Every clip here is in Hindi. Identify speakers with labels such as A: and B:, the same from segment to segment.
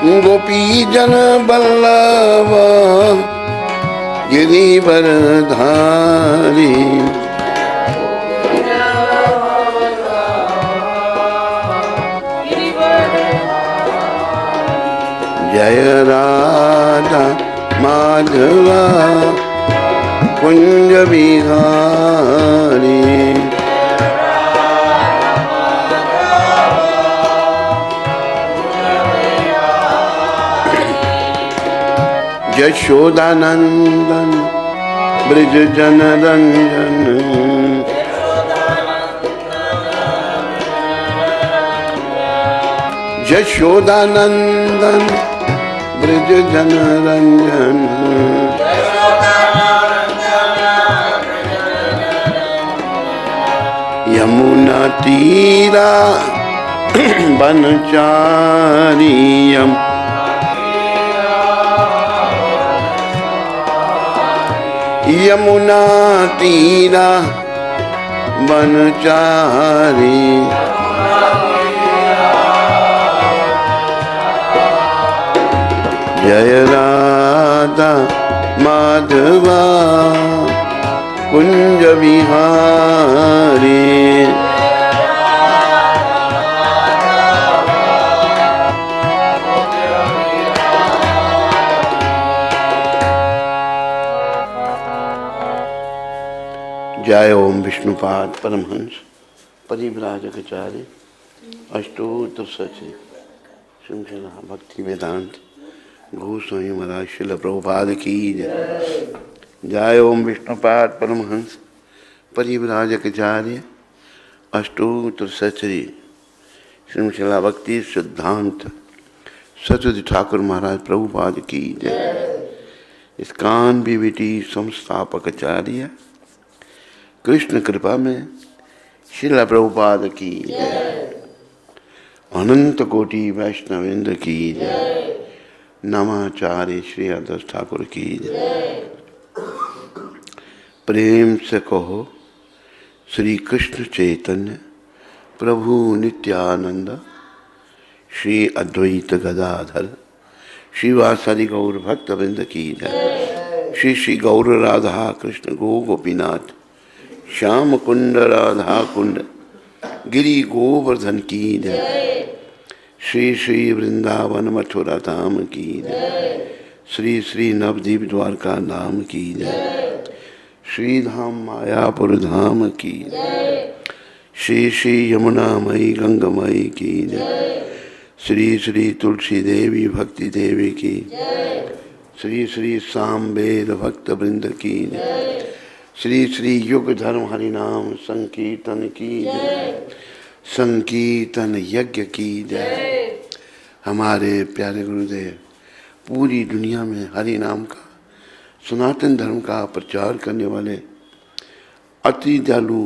A: गोपी जन बल्लभ गिरिवर धारी। जय राधा माधवा कुंज बिहारी। यशोदानंदन ब्रज जन रंजन। यशोदानंदन ब्रज जन रंजन। यमुना तीरा बनचारी। यमुना तीरा बनचारी। जय राधा माधवा कुंज बिहारी। जय ओम विष्णुपाद परमहंस परिव्राजकाचार्य अष्टोत्तर सची श्रीमद् भक्ति वेदांत गोस्वामी महाराज श्रील प्रभुपाद की जय। जय ओम विष्णुपाद परमहंस परिव्राजकाचार्य अष्टोत्तर सची श्रीमद् भक्ति सिद्धांत सरस्वती ठाकुर महाराज प्रभुपाद की जय। इस्कान बीवीटी संस्थापकाचार्य कृष्ण कृपा में श्रील प्रभुपाद की जय। अनंत कोटि वैष्णवेंद्र की जय। नमाचार्य श्री अदस ठाकुर की जय। प्रेम से कहो श्री कृष्ण चैतन्य प्रभु नित्यानंद श्री अद्वैत गदाधर श्रीवासादि गौर भक्त वृंद की जय। श्री श्री गौर राधा कृष्ण गो गोपीनाथ श्याम कुंड राधा कुंड गिरी गोवर्धन की जय। श्री श्री वृंदावन मथुरा धाम की जय। श्री श्री नवदीप द्वारका धाम की जय। श्री धाम मायापुर धाम की जय। श्री श्री यमुना मई गंगमयी की जय। श्री श्री तुलसी देवी भक्ति देवी की जय। श्री श्री सामवेद भक्त वृंद की जय। श्री श्री युग धर्म हरिनाम संकीर्तन की जय। संकीर्तन यज्ञ की जय। हमारे प्यारे गुरुदेव पूरी दुनिया में हरि नाम का सनातन धर्म का प्रचार करने वाले अति दयालु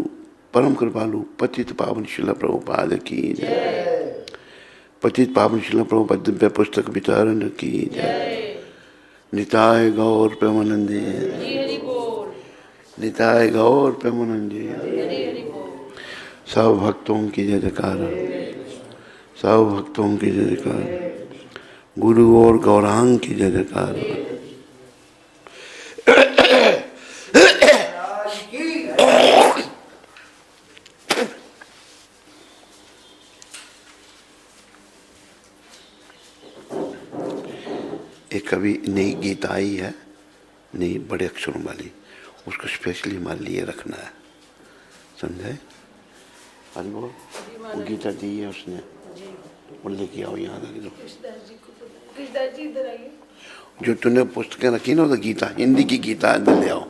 A: परम कृपालु पतित पावन शिला प्रभुपाद की जय। पतित पावन शिला प्रभुपाद दिव्य पुस्तक वितरण की जय। निताय गौर प्रेमानंदी निताय गौर प्रेमानंदी। सब भक्तों की जय जयकार। सब भक्तों की जय जयकार। गुरु और गौरांग की जय जयकार। एक कभी नई गीता आई है, नई बड़े अक्षरों वाली, उसको स्पेशली हमारे लिए रखना है, समझे? अरे वो गीता दी है उसने, और लेके आओ यहाँ रख दो। जो तूने पुस्तकें रखी ना, तो गीता हिंदी की गीता है, ले आओ।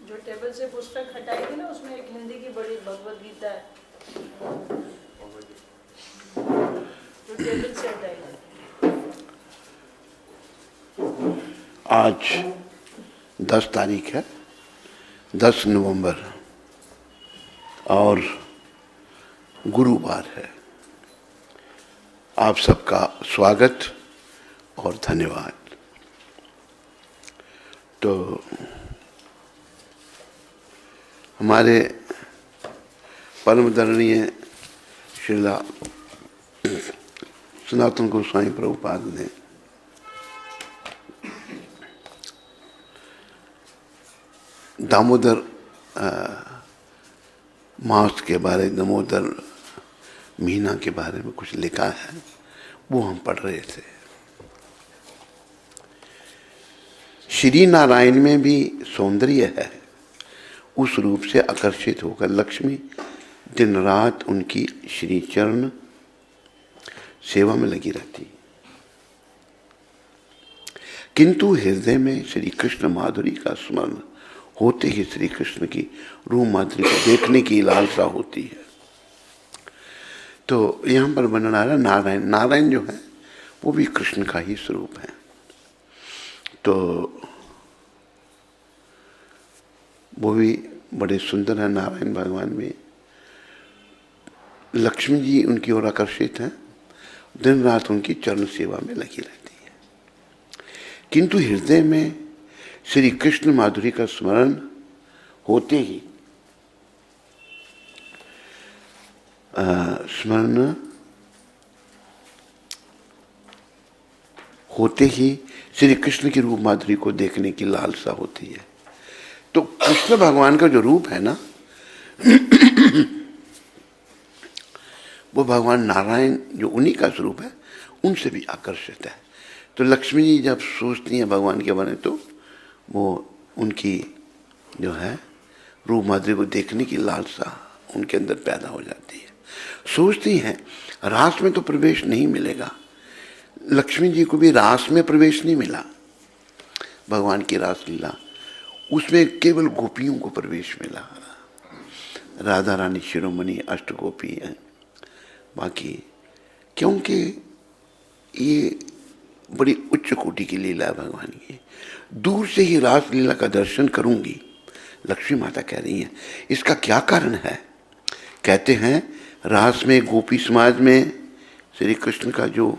B: जो टेबल से पुस्तक हटाई थी ना, उसमें एक हिंदी की बड़ी भगवत गीता है, जो टेबल से हटाई थी।
A: आज 10 तारीख है, 10 नवंबर, और गुरुवार है। आप सबका स्वागत और धन्यवाद। तो हमारे परम दरणीय श्रीला सनातन गोस्वामी प्रभुपाद ने दामोदर मास के बारे, दामोदर महीना के बारे में कुछ लिखा है, वो हम पढ़ रहे थे। श्री नारायण में भी सौंदर्य है। उस रूप से आकर्षित होकर लक्ष्मी दिन रात उनकी श्री चरण सेवा में लगी रहती, किंतु हृदय में श्री कृष्ण माधुरी का स्मरण होते ही श्री कृष्ण की रूप माधुरी को देखने की लालसा होती है। तो यहाँ पर वर्णन आ रहा है नारायण। नारायण जो है वो भी कृष्ण का ही स्वरूप है। तो वो भी बड़े सुंदर है नारायण भगवान भी। लक्ष्मी जी उनकी ओर आकर्षित हैं, दिन रात उनकी चरण सेवा में लगी रहती है, किंतु हृदय में श्री कृष्ण माधुरी का स्मरण होते ही श्री कृष्ण की रूप माधुरी को देखने की लालसा होती है। तो कृष्ण भगवान का जो रूप है ना, वो भगवान नारायण जो उन्हीं का स्वरूप है, उनसे भी आकर्षित है। तो लक्ष्मी जी जब सोचती हैं भगवान के बारे में, तो वो उनकी जो है रूप माधुरी को देखने की लालसा उनके अंदर पैदा हो जाती है। सोचती हैं रास में तो प्रवेश नहीं मिलेगा। लक्ष्मी जी को भी रास में प्रवेश नहीं मिला। भगवान की रास लीला, उसमें केवल गोपियों को प्रवेश मिला। राधा रानी शिरोमणि अष्ट गोपी हैं बाकी, क्योंकि ये बड़ी उच्च कोटि की लीला है भगवान की। दूर से ही रास लीला का दर्शन करूंगी, लक्ष्मी माता कह रही हैं। इसका क्या कारण है? कहते हैं रास में गोपी समाज में श्री कृष्ण का जो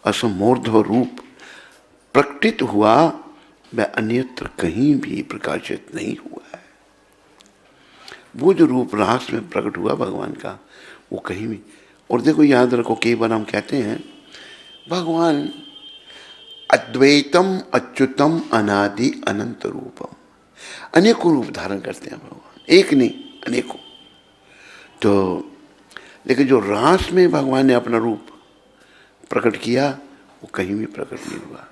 A: असमूर्ध रूप प्रकटित हुआ, वह अन्यत्र कहीं भी प्रकाशित नहीं हुआ है। वो जो रूप रास में प्रकट हुआ भगवान का, वो कहीं भी। और देखो याद रखो, कई बार हम कहते हैं भगवान अद्वैतम अच्युतम अनादि अनंत रूपम, अनेकों रूप धारण करते हैं भगवान, एक नहीं अनेकों। तो लेकिन जो रास में भगवान ने अपना रूप प्रकट किया, वो कहीं भी प्रकट नहीं हुआ।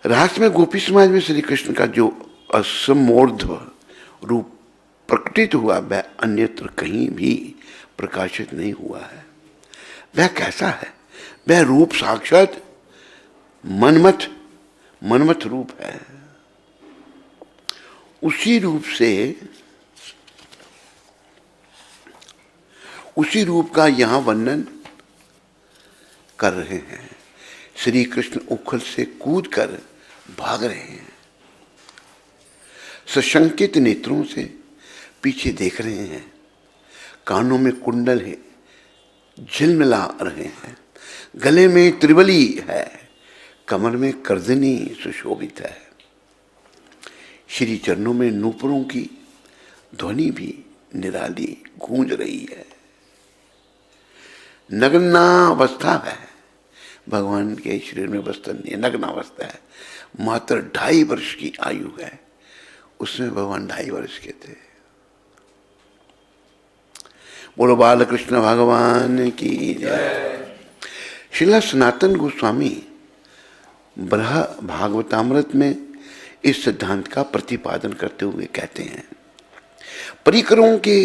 A: रास में गोपी समाज में श्री कृष्ण का जो असमूर्ध रूप प्रकटित हुआ, वह अन्यत्र कहीं भी प्रकाशित नहीं हुआ है। वह कैसा है? वह रूप साक्षात मनमथ रूप है। उसी रूप का यहां वर्णन कर रहे हैं। श्री कृष्ण उखल से कूद कर भाग रहे हैं, सशंकित नेत्रों से पीछे देख रहे हैं, कानों में कुंडल है, झिलमिला रहे हैं, गले में त्रिवली है, कमर में कर्दनी सुशोभित है, श्री चरणों में नूपुरों की ध्वनि भी निराली गूंज रही है। नग्नावस्था है, भगवान के शरीर में वस्त्र नहीं है, नग्नावस्था है। मात्र 2.5 वर्ष की आयु है, उसमें भगवान 2.5 वर्ष के थे। बोलो बाल कृष्ण भगवान की जय। श्रील सनातन गोस्वामी बृह भागवतामृत में इस सिद्धांत का प्रतिपादन करते हुए कहते हैं, परिकरों के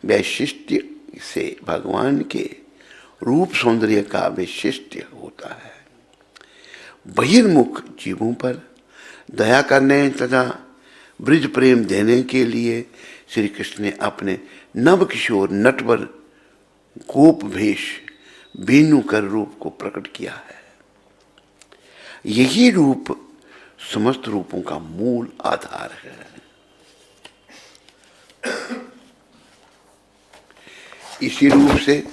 A: वैशिष्ट्य से भगवान के रूप सौंदर्य का वैशिष्ट्य होता है। बहिर्मुख जीवों पर दया करने तथा ब्रज प्रेम देने के लिए श्री कृष्ण ने अपने नव किशोर नटवर गोप भेष वेणुकर रूप को प्रकट किया है। यही रूप समस्त रूपों का मूल आधार है। इसी रूप से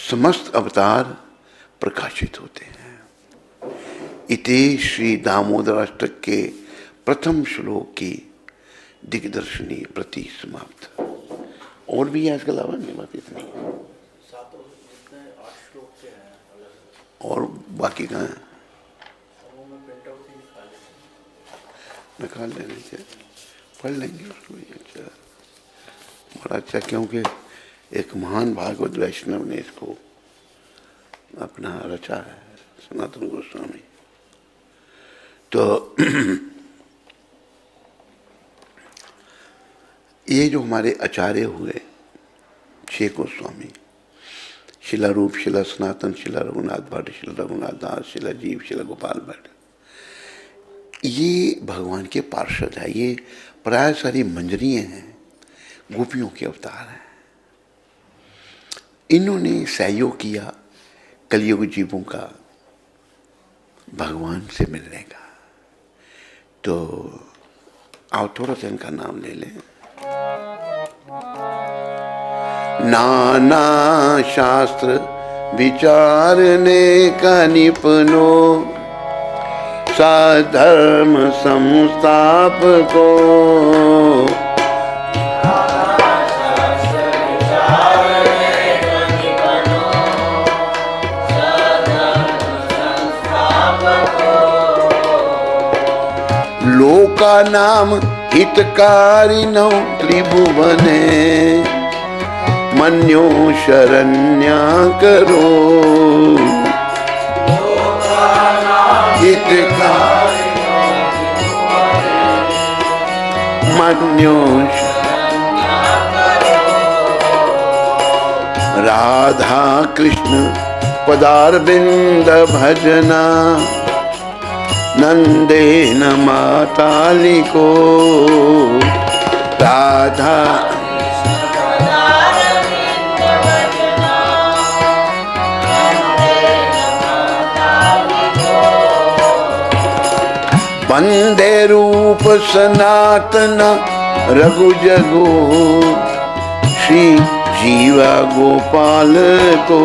A: समस्त अवतार प्रकाशित होते हैं। इति श्री दामोदर अष्टक के प्रथम श्लोक की दिग्दर्शनी प्रति समाप्त। और भी है इसके अलावा? नहीं, बात इतनी है।
C: 7 जितने 8 श्लोक के हैं अलग,
A: और बाकी कहाँ है?
C: वो मैं प्रिंट आउट ही निकाल लेता
A: निकाल लेने से पढ़ लेंगे उसको भी। अच्छा, बड़ा अच्छा, क्योंकि एक महान भागवत वैष्णव ने इसको अपना रचा है, सनातन गोस्वामी। तो ये जो हमारे आचार्य हुए 6 गोस्वामी, शिला रूप, शिला सनातन, शिला रघुनाथ भट्ट, शिला रघुनाथ दास, शिला जीव, शिला गोपाल भट्ट, ये भगवान के पार्षद है। ये प्राय सारी मंजरियां हैं, गोपियों के अवतार हैं। इन्होंने सहयोग किया कलयुग जीवों का भगवान से मिलने का। तो आओ थोड़ा सा इनका नाम ले लें। नाना शास्त्र विचारने का निपुनो, साधर्म संस्थापको, लोका नाम हितकारिणो त्रिभुवने, मन्यो शरण्या करो, हितकारिणो मन्यो शरण्या करो। राधा कृष्ण पदारविंद भजना, नंदेन मातालिको, राधा वंदे रूप सनातन रघु जगो, श्री जीवा गोपाल को।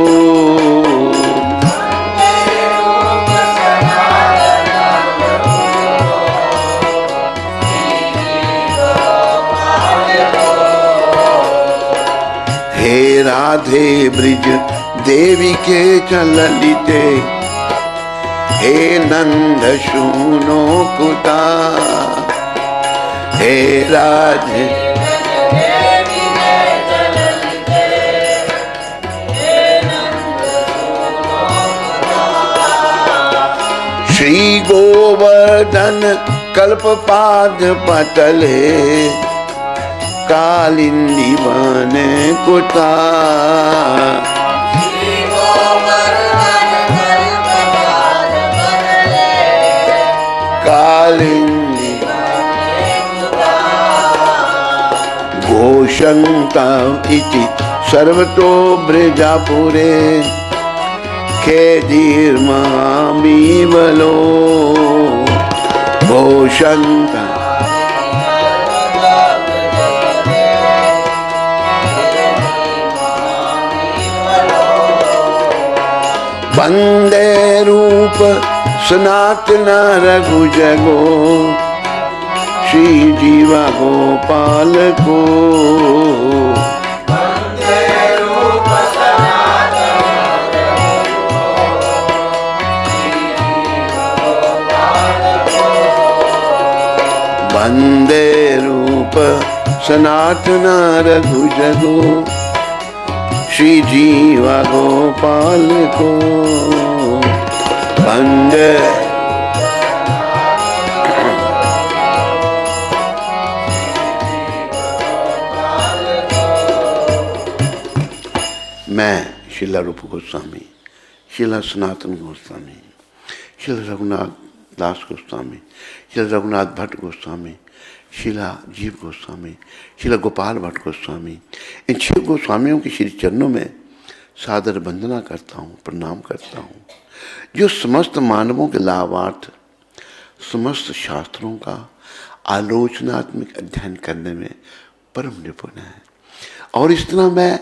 A: हे राधे ब्रिज देवी के चललिते, हे नंद शूनो कुता, हे राधे श्री गोवर्धन कल्पपाद पतले, कालिंदी वन कुता, कालिंदी घोषंता इति सर्वतो ब्रजापुरे, खेदीर्मामीवलो घोषंता। वंदे रूप सनातन रघु जगो, श्री जीवा गोपाल को। वंदे रूप सनातन वंदे रूप सनातन रघु जगो, श्री जीवा गोपाल को। वंदे मैं शिला रूप गोस्वामी, शिला सनातन गोस्वामी, शिला रघुनाथ दास गोस्वामी, शिला रघुनाथ भट्ट गोस्वामी, शिला जीव गोस्वामी, शिला गोपाल भट्ट गोस्वामी, इन 6 गोस्वामियों के श्री चरणों में सादर वंदना करता हूँ, प्रणाम करता हूँ, जो समस्त मानवों के लाभार्थ समस्त शास्त्रों का आलोचनात्मक अध्ययन करने में परम निपुण है और इस तरह मैं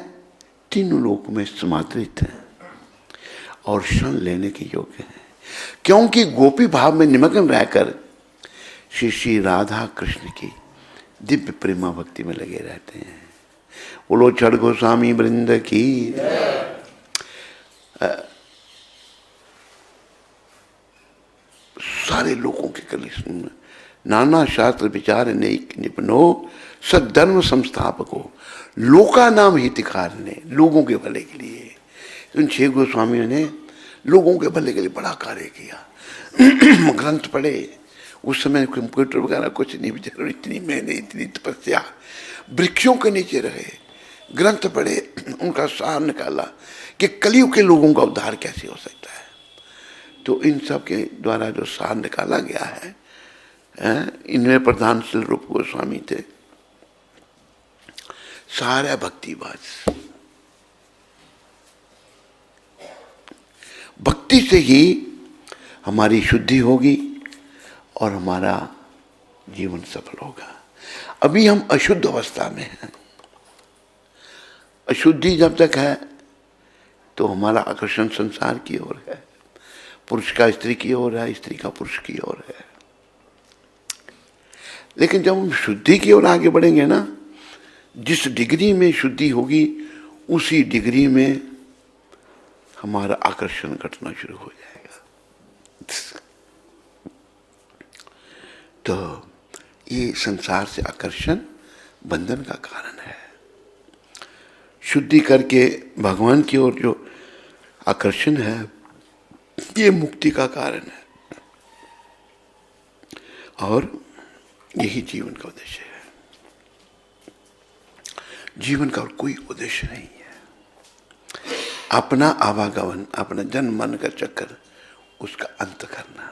A: तीनों लोकों में समादृत है और क्षण लेने के योग्य है, क्योंकि गोपी भाव में निमग्न रहकर श्री श्री राधा कृष्ण की दिव्य प्रेमा भक्ति में लगे रहते हैं। बोलो छड़ गोस्वामी वृंद की। सारे लोगों के कली सुन, नाना शास्त्र विचार निपुणो सद्धर्म संस्थापको लोका नाम हितकार ने, लोगों के भले के लिए। उन 6 गोस्वामियों ने लोगों के भले के लिए बड़ा कार्य किया। ग्रंथ पढ़े, उस समय कंप्यूटर वगैरह कुछ नहीं, बेचारे इतनी मेहनत, इतनी तपस्या, वृक्षों के नीचे रहे, ग्रंथ पढ़े, उनका सार निकाला कि कलयुग के लोगों का उद्धार कैसे हो सकता है। तो इन सब के द्वारा जो सार निकाला गया है, इनमें प्रधान श्री रूप गोस्वामी थे। सारा भक्तिवाद, भक्ति से ही हमारी शुद्धि होगी और हमारा जीवन सफल होगा। अभी हम अशुद्ध अवस्था में हैं। अशुद्धि जब तक है तो हमारा आकर्षण संसार की ओर है, पुरुष का स्त्री की ओर है, स्त्री का पुरुष की ओर है। लेकिन जब हम शुद्धि की ओर आगे बढ़ेंगे ना, जिस डिग्री में शुद्धि होगी उसी डिग्री में हमारा आकर्षण घटना शुरू हो जाएगा। तो ये संसार से आकर्षण बंधन का कारण है। शुद्धि करके भगवान की ओर जो आकर्षण है, ये मुक्ति का कारण है और यही जीवन का उद्देश्य है। जीवन का और कोई उद्देश्य नहीं है। अपना आवागमन, अपना जन्म मरण का चक्कर, उसका अंत करना।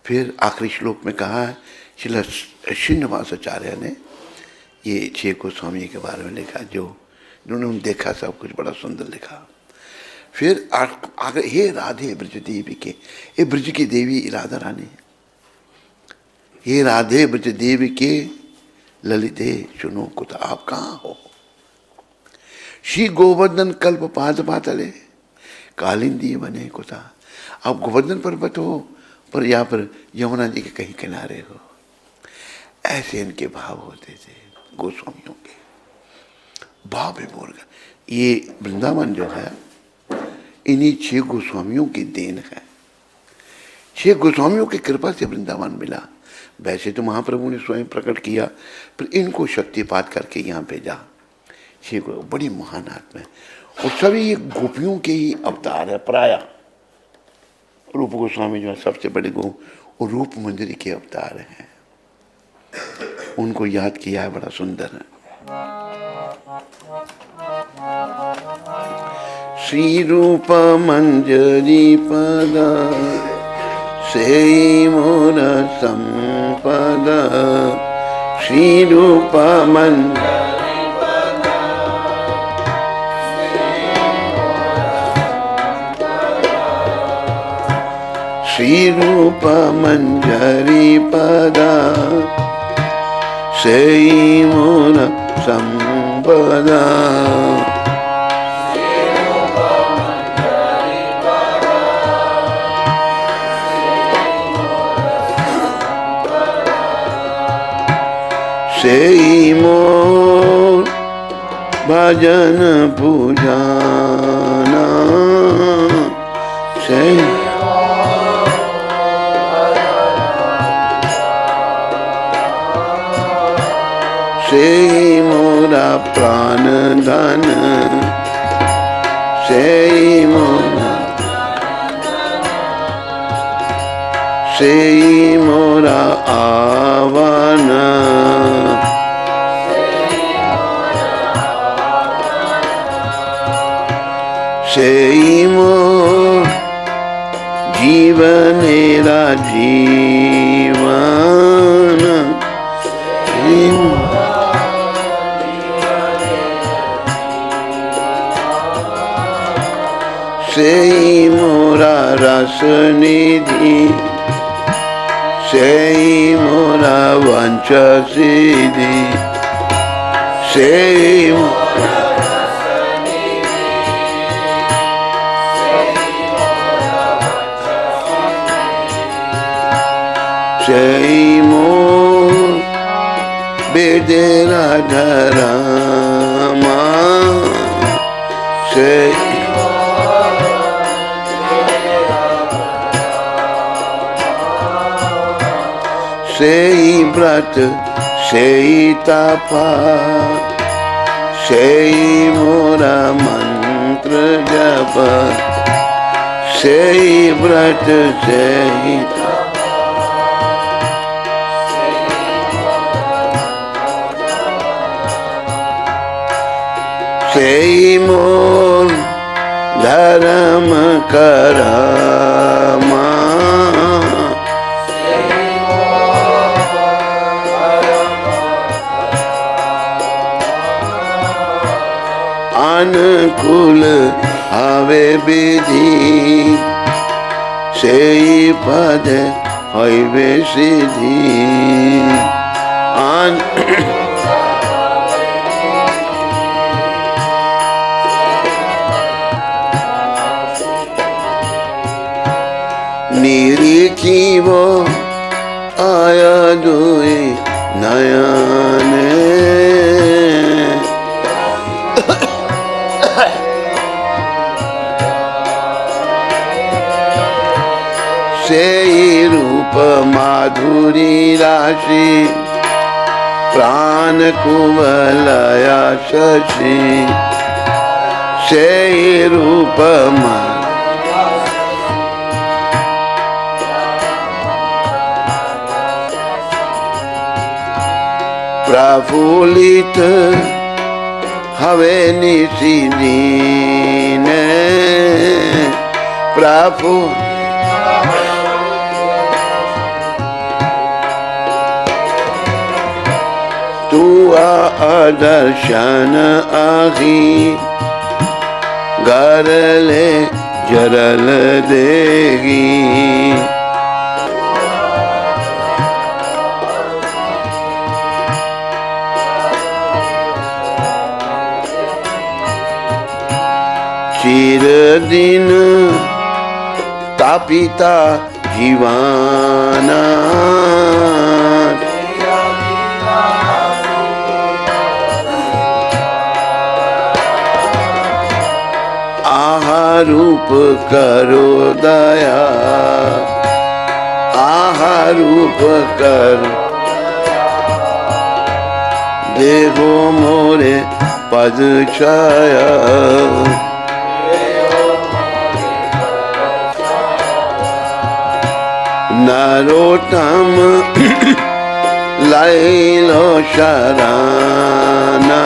A: फिर आखिरी श्लोक में कहा है, श्रील श्रीनिवासाचार्य ने ये 6 गोस्वामी के बारे में लिखा, जो जिन्होंने देखा सब कुछ बड़ा सुंदर लिखा। फिर आगे, हे राधे ब्रज देवी के, ये ब्रज की देवी राधा रानी, हे राधे ब्रज देवी के ललिते सुनो कुत, आप कहाँ हो? श्री गोवर्धन कल्प पाद पातले कालिंदी बने कुता, आप गोवर्धन पर्वत हो पर यहाँ पर यमुना जी के कहीं किनारे हो। ऐसे इनके भाव होते थे गोस्वामियों के, भाव विभोर। ये वृंदावन जो है इन्हीं 6 गोस्वामियों की देन है। 6 गोस्वामियों की कृपा से वृंदावन मिला। वैसे तो महाप्रभु ने स्वयं प्रकट किया, पर इनको शक्तिपात करके यहाँ भेजा। 6 बड़ी महान आत्मा है और सभी ये गोपियों के ही अवतार है। प्राय रूप गोस्वामी जो है सबसे बड़े और रूप मंजरी के अवतार हैं। उनको याद किया है, बड़ा सुंदर है। श्री रूप मंजरी पदा से मोर संपदा, श्री रूप मंजरी पदा श्री रूप मंजरी पदा से मोर संपदा, से मोर भजन पूजाना, से मोरा प्राण धन, से मोरा आवन, से मोर जीवनेरा जीवन, से मोरा रस निधि, से मोरा वंश सिद्धि, से मोर बेदे राधा रामा से सेई व्रत सेई तपा सेई मोरा मंत्र जप सेई व्रत सेई सेई मोर धर्म करमा अनुकूल हवे विधि सेई पद हईबे सिद्धि निरीखिबो आया दुई नयने सेई रूप माधुरी राशि प्राण कुवलया शशि सेई रूप प्रफुल्लित हवे निशि दीन प्रभु तू आदर्शन आही गरले जरल देगी चिर दिन तापिता जीवाना आहा रूप करो दया आहा रूप करो देखो मोरे पद छाया नरोत्तम लाइलो शराना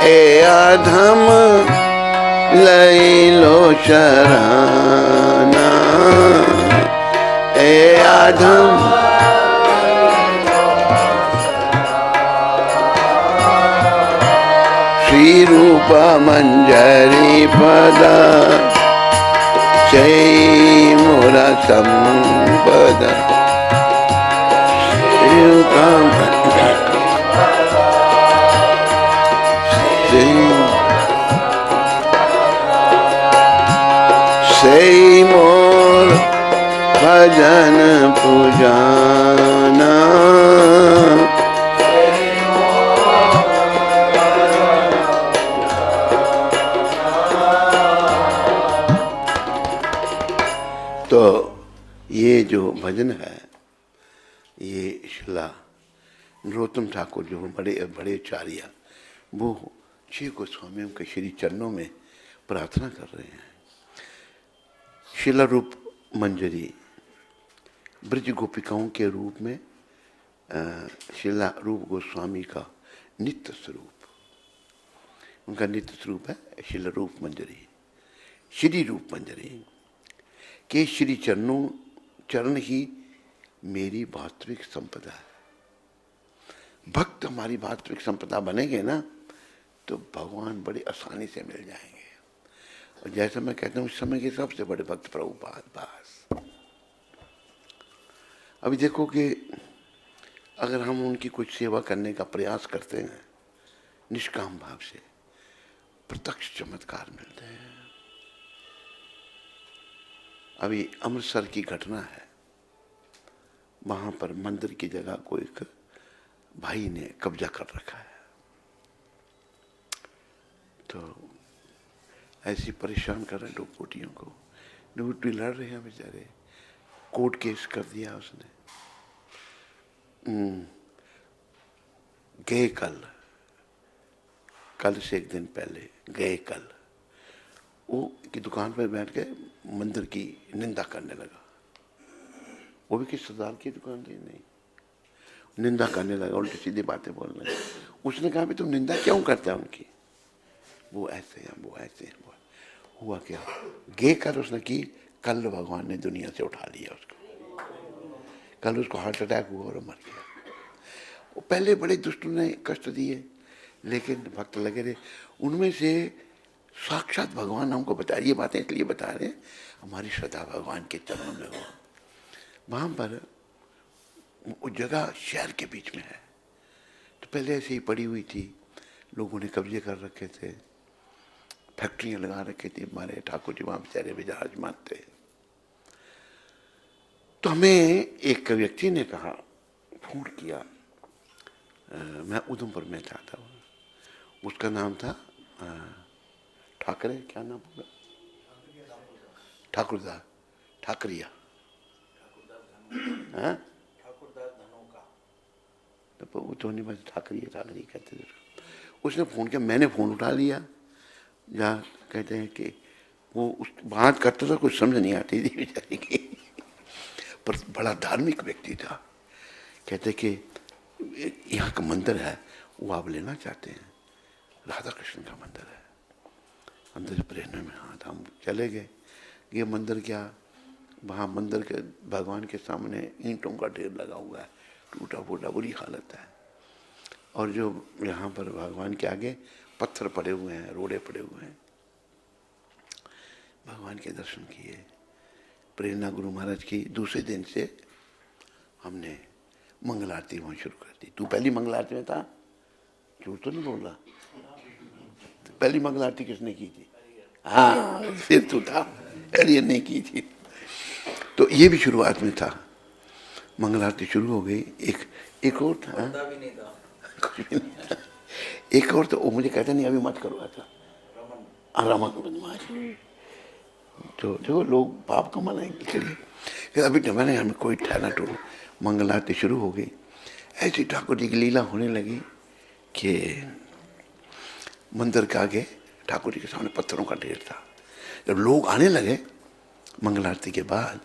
A: ए अधम लाइलो शराना ए अधम श्री रूप मंजरी पदा जय मोरा संपदा सई मोर भजन पूजाना तो ये जो भजन है ये शिला नरोत्तम ठाकुर जो बड़े बड़े आचार्य वो श्री गोस्वामियों के श्री चरणों में प्रार्थना कर रहे हैं। शिला रूप मंजरी ब्रज गोपिकाओं के रूप में शिला रूप गोस्वामी का नित्य स्वरूप, उनका नित्य स्वरूप है शिला रूप मंजरी, श्री रूप मंजरी के श्री चरण ही मेरी वास्तविक संपदा है। भक्त हमारी वास्तविक संपदा बनेंगे ना तो भगवान बड़ी आसानी से मिल जाएंगे। और जैसा मैं कहता हूँ इस समय के सबसे बड़े भक्त प्रभुपाद दास। अभी देखो कि अगर हम उनकी कुछ सेवा करने का प्रयास करते हैं निष्काम भाव से, प्रत्यक्ष चमत्कार मिलते हैं। अभी अमृतसर की घटना है, वहां पर मंदिर की जगह को एक भाई ने कब्जा कर रखा है। तो ऐसी परेशान कर रहे लोग कोटियों को, ड्यूटी लड़ रहे हैं बेचारे, कोर्ट केस कर दिया उसने। गए कल से एक दिन पहले गए कल वो की दुकान पर बैठ के मंदिर की निंदा करने लगा। वो भी किस सरदार की दुकान थी, नहीं, निंदा करने लगा, उल्टी सीधी बातें बोलने लगा। उसने कहा भी तुम निंदा क्यों करता है उनकी, वो ऐसे हैं, वो ऐसे हैं। वो हुआ क्या, गे कर उसने की, कल भगवान ने दुनिया से उठा लिया उसको। कल उसको हार्ट अटैक हुआ और मर गया। वो पहले बड़े दुष्टों ने कष्ट दिए, लेकिन भक्त लगे रहे। उनमें से साक्षात भगवान हमको बता, ये बातें इसलिए बता रहे हैं हमारी श्रद्धा भगवान के चरणों में हो। वहां पर वो जगह शहर के बीच में है, तो पहले ऐसे ही पड़ी हुई थी, लोगों ने कब्जे कर रखे थे, फैक्ट्रियां लगा रखी थी, हमारे ठाकुर जी वहां बेचारे विराजमान थे। तो हमें एक व्यक्ति ने कहा, फोन किया, मैं उधमपुर में था, उसका नाम था ठाकरे, क्या नाम होगा, ठाकुरदास, ठाकरिया, तो वो तो नहीं, बस ठाकरिया ठाकरी कहते थे उसको। उसने फोन किया, मैंने फोन उठा लिया। जहाँ कहते हैं कि वो उस बात करता था, कुछ समझ नहीं आती थी बेचारी की, पर बड़ा धार्मिक व्यक्ति था। कहते कि यहाँ का मंदिर है, वो आप लेना चाहते हैं, राधा कृष्ण का मंदिर है। अंदर से प्रेरणा में हाथ, हम चले गए। ये मंदिर क्या, वहाँ मंदिर के भगवान के सामने ईंटों का ढेर लगा हुआ है, टूटा फूटा बुरी हालत है। और जो यहाँ पर भगवान के आगे पत्थर पड़े हुए हैं, रोड़े पड़े हुए हैं। भगवान के दर्शन किए। प्रेरणा गुरु महाराज की दूसरे दिन से हमने मंगल आरती वहाँ शुरू कर दी। तू पहली मंगल आरती में था, झूठ तो नहीं बोल रहा? तो पहली मंगल आरती किसने की थी? हाँ, फिर तू था, एलियन ने की थी। तो ये भी शुरुआत में था। मंगल आरती शुरू हो गई। एक और था,
C: भी नहीं था,
A: कुछ भी नहीं था। एक और तो वो मुझे कहता नहीं, अभी मत करो ऐसा, रमन बदमाश। तो जो लोग पाप का मनाएंगे, चलिए अभी तो मैंने हमें कोई ठहरा टूट। मंगल आरती शुरू हो गई। ऐसी ठाकुर जी की लीला होने लगी कि मंदिर के आगे ठाकुर जी के सामने पत्थरों का ढेर था। जब लोग आने लगे मंगल आरती के बाद,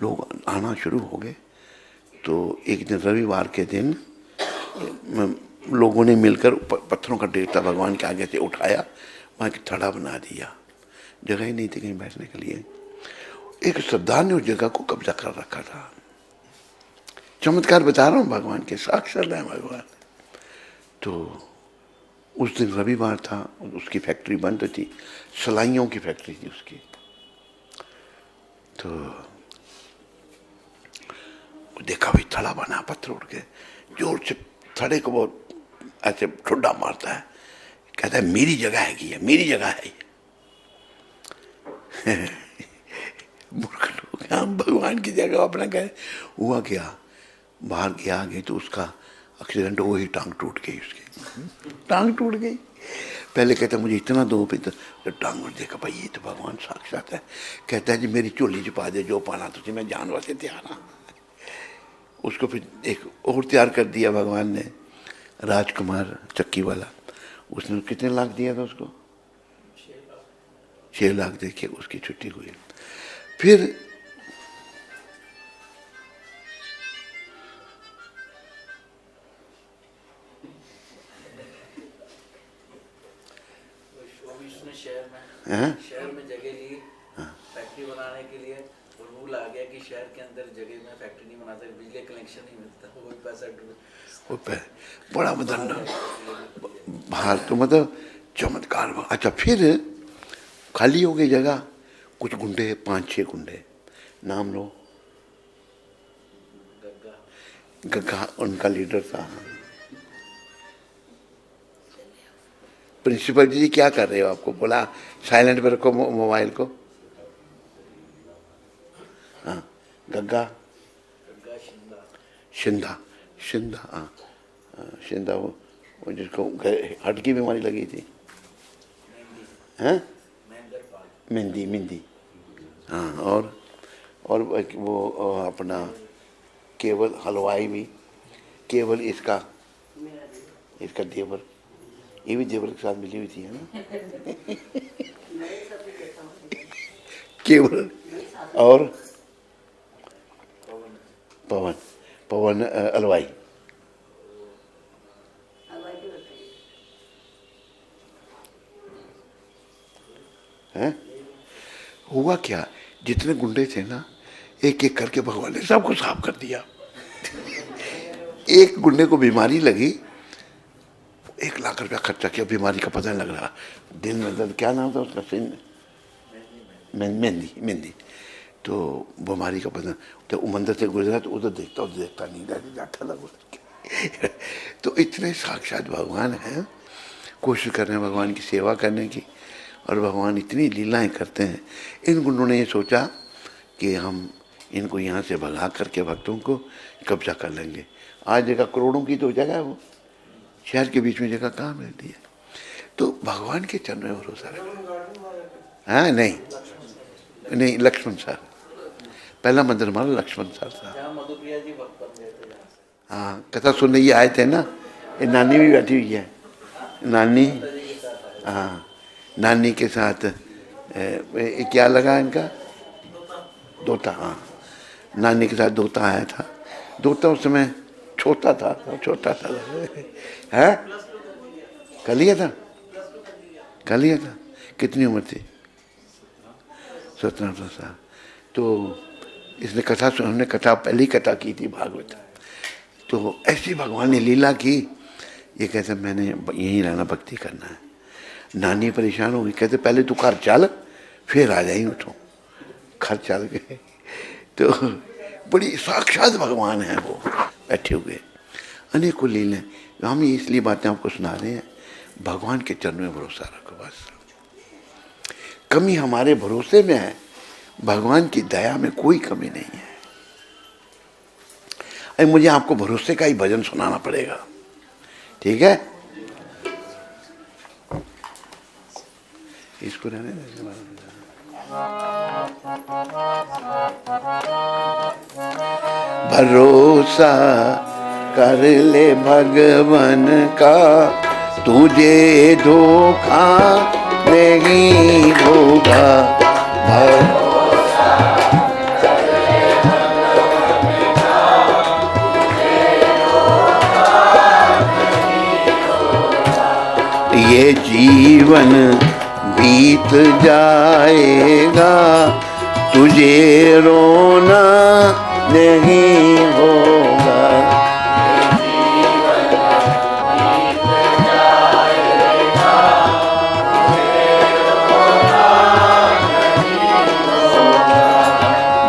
A: लोग आना शुरू हो गए, तो एक दिन रविवार के दिन लोगों ने मिलकर पत्थरों का ढेर था भगवान के आगे से उठाया, वहाँ की थड़ा बना दिया। जगह ही नहीं थी कहीं बैठने के लिए। एक सरदार ने उस जगह को कब्जा कर रखा था। चमत्कार बता रहा हूँ भगवान के, साक्षात है भगवान। तो उस दिन रविवार था, उसकी फैक्ट्री बंद थी, सलाइयों की फैक्ट्री थी उसकी। तो देखा भाई थड़ा बना, पत्थर उठ के जोर से थड़े को बहुत ऐसे ठुड्डा मारता है, कहता है मेरी जगह है ये, मेरी जगह है ये। मूर्ख लोग, हम भगवान की जगह अपना कहे। हुआ क्या, बाहर गया आगे तो उसका एक्सीडेंट, वही टांग टूट गई, उसकी टांग टूट गई। पहले कहता मुझे इतना दो, फिर तो टांग में देखा भाई ये तो भगवान साक्षात है। कहता है जी मेरी चोली छुपा दे, जो पाना तुझे मैं जानवर से तैयार हाँ। उसको फिर एक और तैयार कर दिया भगवान ने, राजकुमार चक्की वाला। उसने कितने लाख दिया था उसको? 6 लाख दे के उसकी छुट्टी हुई। फिर
C: शहर में जगह ली फैक्ट्री बनाने के लिए, और रूल आ गया कि शहर के अंदर जगह में फैक्ट्री नहीं बना सकते, बिजली कनेक्शन नहीं मिलता, वो पैसा
A: बड़ा मतलब बाहर तो मतलब चमत्कार। अच्छा, फिर खाली हो गई जगह, कुछ गुंडे, 5-6 गुंडे, नाम लो, गग्गा उनका लीडर था। प्रिंसिपल जी क्या कर रहे हो? आपको बोला साइलेंट पे रखो मोबाइल को। हाँ, गग्गा
C: गग्गा शिंदा
A: शिंदा शिंदा, हाँ शिंदा, वो जिसको हार्ट की बीमारी लगी थी, हैं मेहंदी मेहंदी, हाँ। और वो अपना केवल हलवाई भी, केवल इसका देवर, ये भी देवर के साथ मिली हुई थी, है ना। केवल और पवन, पवन हलवाई, हैं। हुआ क्या, जितने गुंडे थे ना, एक एक करके भगवान ने सबको साफ कर दिया। एक गुंडे को बीमारी लगी, 1 लाख रुपया खर्चा किया, बीमारी का पता नहीं लग रहा, दिल में दर्द, क्या नाम था उसका, मेहंदी मेहंदी। तो बीमारी का पता, तो मंदिर से गुजरा तो उधर देखता नहीं, जाता लगा। तो इतने साक्षात भगवान हैं, कोशिश कर रहे हैं भगवान की सेवा करने की, और भगवान इतनी लीलाएं करते हैं। इन गुंडों ने ये सोचा कि हम इनको यहाँ से भगा करके भक्तों को कब्जा कर लेंगे। आज जगह करोड़ों की तो जगह है, वो शहर के बीच में जगह कहाँ मिलती है। तो भगवान के चरणों में भरोसा रखा। हाँ नहीं लक्ष्मण सर, पहला मंदिर हमारा लक्ष्मण सर था। हाँ, कथा सुनने ये आए थे ना, ये नानी भी बैठी हुई है, नानी, हाँ नानी के साथ क्या लगा इनका, दोता, हाँ नानी के साथ दोता आया था। दोता उस समय छोटा था है, कर लिया था, कितनी उम्र थी, 17 साल। तो इसने कथा, हमने कथा, पहली कथा की थी भागवत। तो ऐसी भगवान ने लीला की, ये कहते मैंने यहीं रहना, भक्ति करना है। नानी परेशान हो गई, कहते पहले तू घर चल, फिर आ जाएंगे, तो घर चल गए। तो बड़ी साक्षात भगवान है वो, बैठे हुए, अनेकों लीलाएं। हम इसलिए बातें आपको सुना रहे हैं, भगवान के चरणों में भरोसा रखो बस। कमी हमारे भरोसे में है, भगवान की दया में कोई कमी नहीं है। अरे मुझे आपको भरोसे का ही भजन सुनाना पड़ेगा, ठीक है। इसको रहने भरोसा कर ले भगवान का, तुझे धोखा नहीं होगा। ये जीवन बीत जाएगा, तुझे रोना नहीं होगा।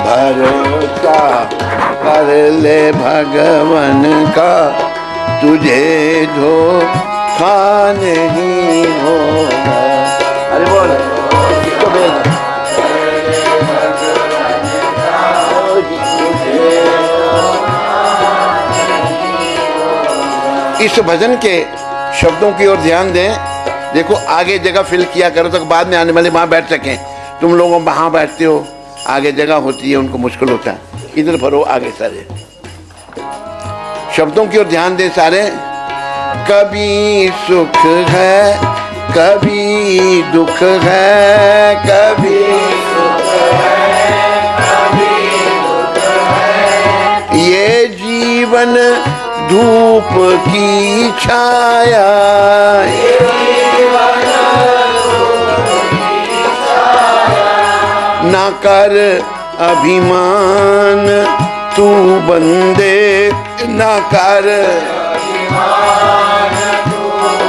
A: भरोसा कर ले भगवान का, तुझे धोखा नहीं होगा। अरे बोल, इसको भेज। इस भजन के शब्दों की ओर ध्यान दें। देखो आगे जगह फिल किया करो, तो बाद में आने वाले वहां बैठ सकें। तुम लोग वहां बैठते हो, आगे जगह होती है, उनको मुश्किल होता है, इधर भरो आगे सारे शब्दों की ओर ध्यान दें सारे। कभी सुख है, कभी दुख है, कभी सुख है, कभी दुख है। ये जीवन धूप की छाया, ये जीवन धूप की छाया। ना कर अभिमान तू बंदे, ना कर अभिमान तू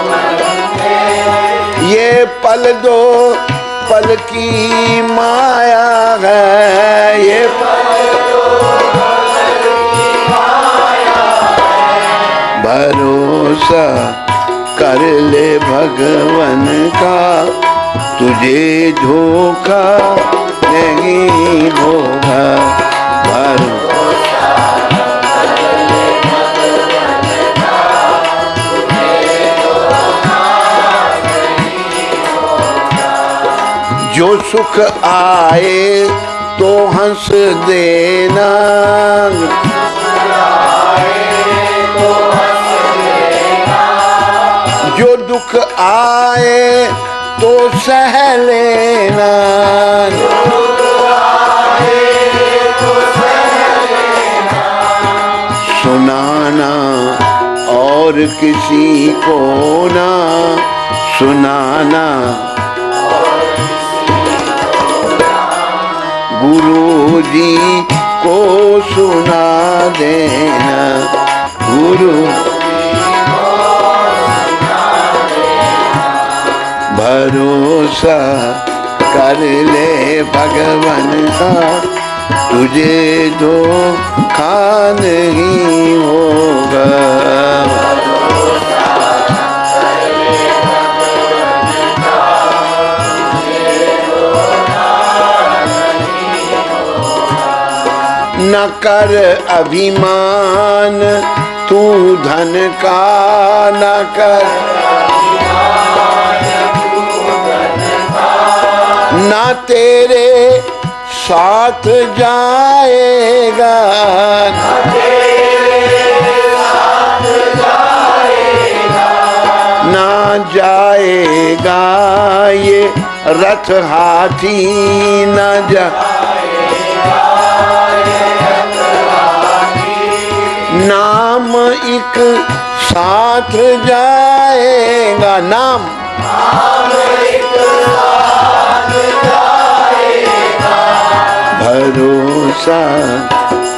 A: बंदे। ये पल दो पल की माया है, ये पल दो पल की माया है। भरोसा कर ले भगवान का, तुझे धोखा नहीं होगा। जो सुख आए तो हंस देना, जो दुख आए तो सह लेना, सुनाना और किसी को ना सुनाना, गुरु जी को सुना देना, गुरु भरोसा कर ले भगवान का, तुझे धोखा नहीं होगा। न कर अभिमान तू धन का, न कर ना तेरे साथ जाएगा, ना जाएगा ये रथ हाथी, न नाम एक साथ जाएगा, नाम भरोसा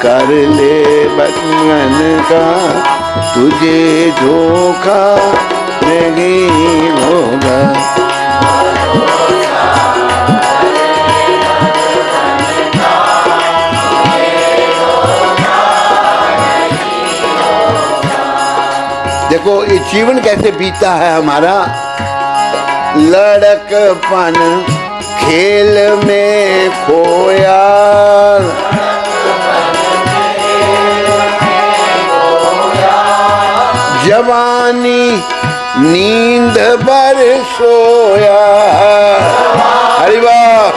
A: कर ले बचपन का, तुझे धोखा नहीं होगा। देखो ये जीवन कैसे बीता है हमारा, लड़कपन खेल में खोया, जवानी नींद भर सोया, अरे वाह,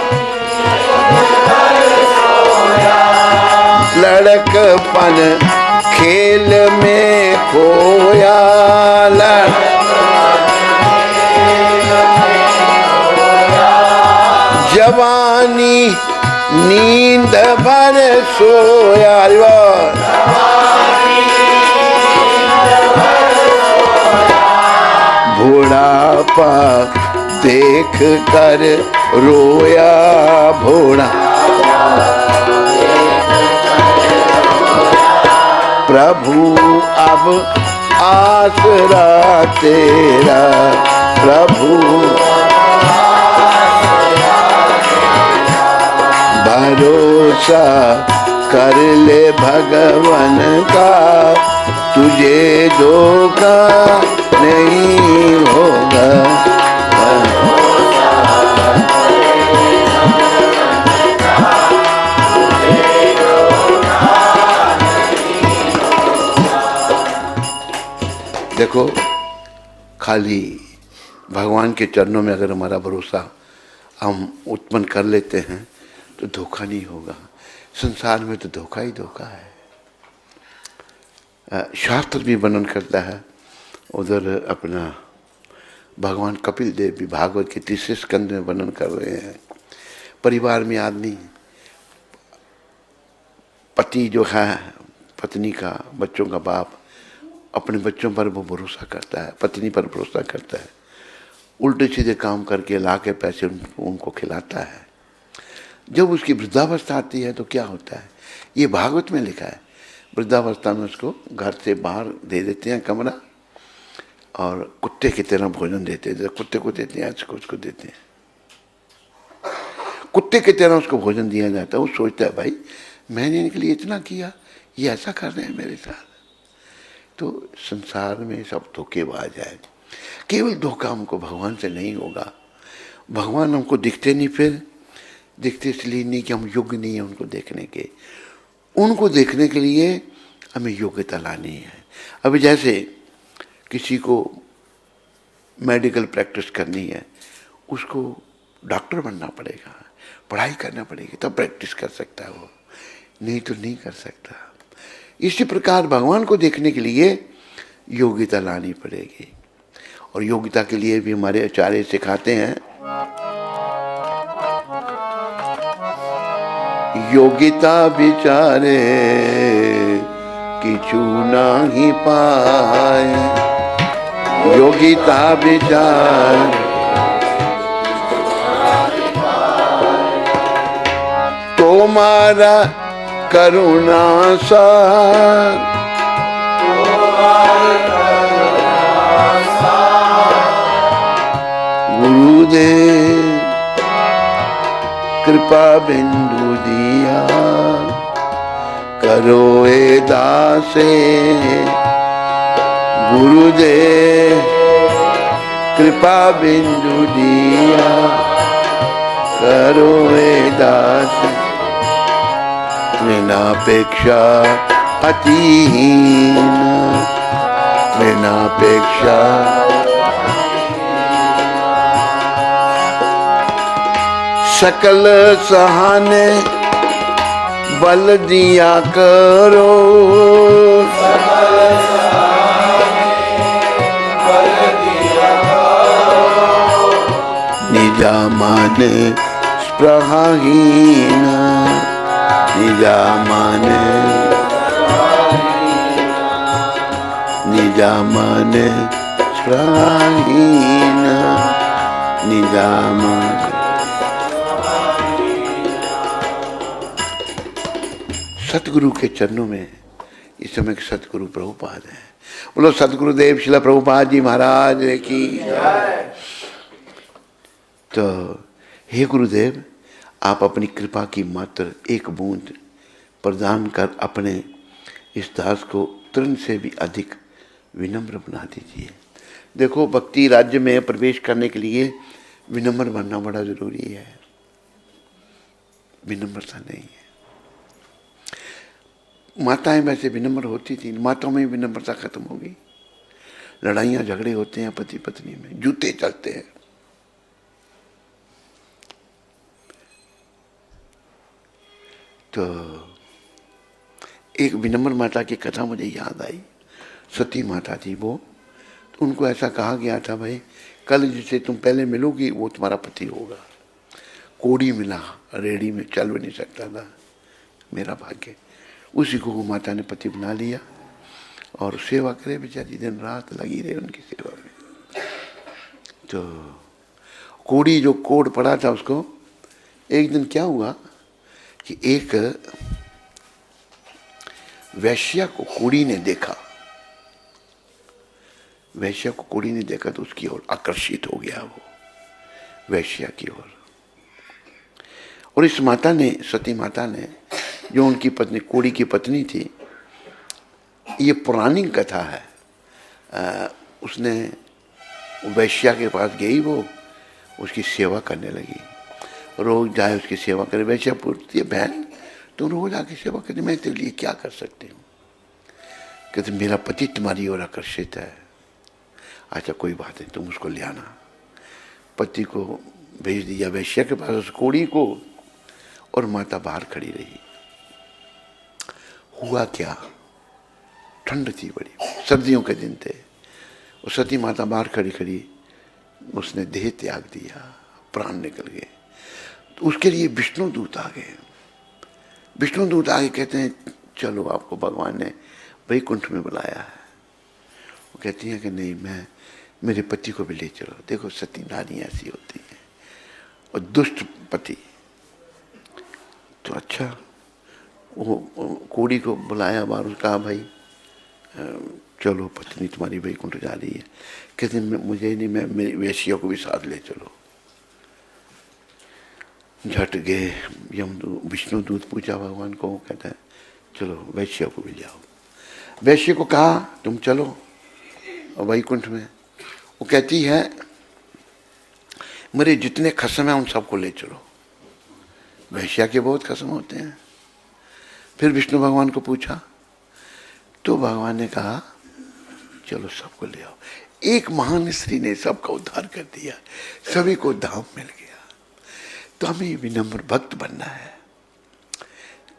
A: लड़कपन खेल में खोया, जवानी नींद भर सोया, अरे बुढ़ापा देख कर रोया, भोड़ा प्रभु अब आसरा तेरा, प्रभु भरोसा कर ले भगवान का, तुझे धोखा नहीं होगा। देखो खाली भगवान के चरणों में अगर हमारा भरोसा हम उत्पन्न कर लेते हैं तो धोखा नहीं होगा। संसार में तो धोखा ही धोखा है। शास्त्र भी वर्णन करता है, उधर अपना भगवान कपिल देव भी भागवत के 3 स्कंद में वर्णन कर रहे हैं। परिवार में आदमी, पति जो है, पत्नी का, बच्चों का बाप अपने बच्चों पर वो भरोसा करता है, पत्नी पर भरोसा करता है, उल्टे सीधे काम करके ला के पैसे उनको खिलाता है। जब उसकी वृद्धावस्था आती है तो क्या होता है, ये भागवत में लिखा है। वृद्धावस्था में उसको घर से बाहर दे देते हैं कमरा, और कुत्ते की तरह भोजन देते हैं। कुत्ते को देते हैं, उसको देते हैं, कुत्ते की तरह उसको भोजन दिया जाता है। वो सोचता है भाई मैंने इनके लिए इतना किया, ये ऐसा कर रहे हैं मेरे साथ। तो संसार में सब धोखेबाज है। केवल धोखा हमको भगवान से नहीं होगा। भगवान हमको दिखते नहीं, फिर दिखते इसलिए नहीं कि हम योग्य नहीं है उनको देखने के। उनको देखने के लिए हमें योग्यता लानी है। अभी जैसे किसी को मेडिकल प्रैक्टिस करनी है, उसको डॉक्टर बनना पड़ेगा, पढ़ाई करना पड़ेगी, तब प्रैक्टिस कर सकता है वो, नहीं तो नहीं कर सकता। इसी प्रकार भगवान को देखने के लिए योग्यता लानी पड़ेगी। और योग्यता के लिए भी हमारे आचार्य सिखाते हैं, योग्यता विचारे किछु नहीं पाए, योग्यता विचार तुम्हारा करुणा सार, गुरुदेव कृपा बिंदु दिया, करो ए दासे, गुरुदेव कृपा बिंदु दिया, करो ए दासे, विनापेक्षा अतिहीन, विनापेक्षा सकल सहाने बल दिया करो, सकल बल दिया करो, निजा माने स्पृहाहीन, निजा माने, निजा माने स्पृहाहीन, निजा माने। सतगुरु के चरणों में इस समय के सतगुरु प्रभुपाद हैं। बोलो सतगुरुदेव श्रील प्रभुपाद जी महाराज की। तो हे गुरुदेव, आप अपनी कृपा की मात्र एक बूंद प्रदान कर अपने इस दास को तृण से भी अधिक विनम्र बना दीजिए। देखो, भक्ति राज्य में प्रवेश करने के लिए विनम्र बनना बड़ा जरूरी है, विनम्रता नहीं है। माताएं वैसे विनम्र होती थी, माताओं में विनम्रता खत्म हो गई। लड़ाइयाँ झगड़े होते हैं पति पत्नी में, जूते चलते हैं। तो एक विनम्र माता की कथा मुझे याद आई। सती माता थी वो, तो उनको ऐसा कहा गया था, भाई कल जिसे तुम पहले मिलोगी वो तुम्हारा पति होगा। कोड़ी मिला, रेडी में चल भी नहीं सकता था, मेरा भाग्य। उसी को माता ने पति बना लिया और सेवा करे, बेचारी दिन रात लगी रही उनकी सेवा में। तो कोड़ी जो कोड पड़ा था उसको, एक दिन क्या हुआ कि एक वैश्या को कोड़ी ने देखा, वैश्या को कोड़ी ने देखा तो उसकी ओर आकर्षित हो गया वो, वैश्या की ओर। और इस माता ने, सती माता ने, जो उनकी पत्नी कोड़ी की पत्नी थी, ये पुरानी कथा है, उसने वैश्या के पास गई, वो उसकी सेवा करने लगी, रोज जाए उसकी सेवा करे। वैश्या पूछती है, बहन तुम रोज आके सेवा करती, मैं तेरे लिए क्या कर सकती हूँ? कहते मेरा पति तुम्हारी ओर आकर्षित है। अच्छा कोई बात नहीं, तुम उसको ले आना। पति को भेज दिया वैश्या के पास, उस कोड़ी को, और माता बाहर खड़ी रही। हुआ क्या, ठंड थी बड़ी, सर्दियों के दिन थे। वो सती माता बाहर खड़ी खड़ी, उसने देह त्याग दिया, प्राण निकल गए। तो उसके लिए विष्णु दूत आ गए। विष्णु दूत आगे कहते हैं, चलो आपको भगवान ने वैकुंठ में बुलाया है। वो कहती हैं कि नहीं, मैं मेरे पति को भी ले चलो। देखो सती नारी ऐसी होती है, और दुष्ट पति। तो अच्छा, वो कोड़ी को बुलाया बाहर, कहा भाई चलो पत्नी तुम्हारी वैकुंठ जा रही है। कहते मुझे नहीं, मैं मेरी वैश्या को भी साथ ले चलो। झट गए विष्णु दूत, पूछा भगवान को, वो कहता है चलो वैश्या को भी ले आओ। वैश्य को कहा तुम चलो वैकुंठ में। वो कहती है मेरे जितने खसम हैं उन सबको ले चलो। वैश्या के बहुत खसम होते हैं। फिर विष्णु भगवान को पूछा, तो भगवान ने कहा चलो सबको ले आओ। एक महान स्त्री ने सबका उद्धार कर दिया, सभी को धाम मिल गया। तो हमें विनम्र भक्त बनना है।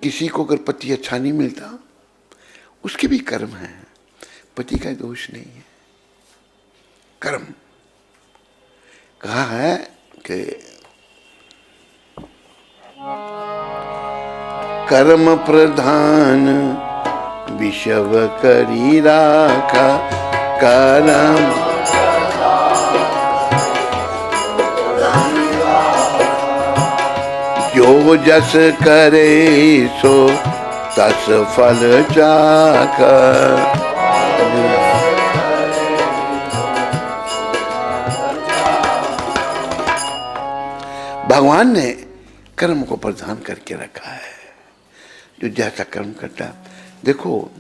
A: किसी को अगर पति अच्छा नहीं मिलता, उसके भी कर्म है, पति का दोष नहीं है, कर्म। कहा है कि कर्म प्रधान विषव करी राखा, कर्म जो जस करे सो तस फल चाखा। भगवान ने कर्म को प्रधान करके रखा है, जो जैसा कर्म करता है। देखो,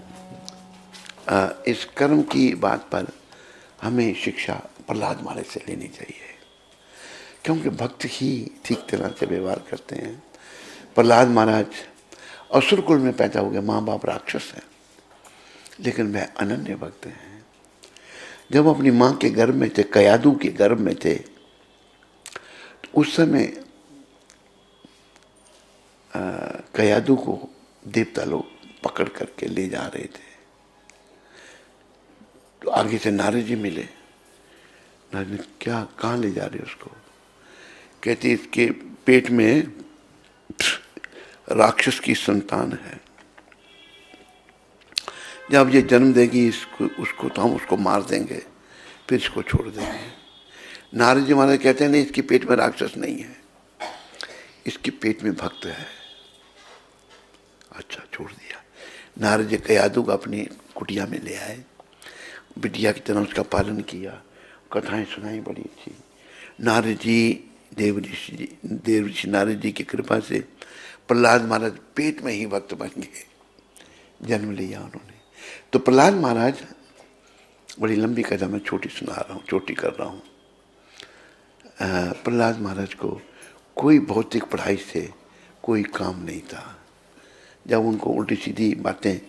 A: इस कर्म की बात पर हमें शिक्षा प्रहलाद महाराज से लेनी चाहिए, क्योंकि भक्त ही ठीक तरह से व्यवहार करते हैं। प्रहलाद महाराज असुरकुल में पैदा हो गए, माँ बाप राक्षस हैं, लेकिन वह अनन्य भक्त हैं। जब अपनी माँ के गर्भ में थे, कयादू के गर्भ में थे, उस समय कयादू को देवता लोग पकड़ करके ले जा रहे थे। तो आगे से नारद जी मिले। नारद ने, क्या, कहाँ ले जा रहे उसको? कहते इसके पेट में राक्षस की संतान है, जब ये जन्म देगी उसको तो हम उसको मार देंगे, फिर इसको छोड़ देंगे। नारद जी महाराज कहते हैं नहीं, इसके पेट में राक्षस नहीं है, इसके पेट में भक्त है। अच्छा, छोड़ दिया। नारद जी कयादू को अपनी कुटिया में ले आए, बिटिया की तरह उसका पालन किया, कथाएं सुनाई बड़ी अच्छी। नारद जी, देव ऋषि नारद जी की कृपा से प्रहलाद महाराज पेट में ही भक्त बन गए, जन्म लिया उन्होंने। तो प्रहलाद महाराज, बड़ी लंबी कथा मैं छोटी सुना रहा हूँ, छोटी कर रहा हूँ। प्रहलाद महाराज को कोई भौतिक पढ़ाई से कोई काम नहीं था। जब उनको उल्टी सीधी बातें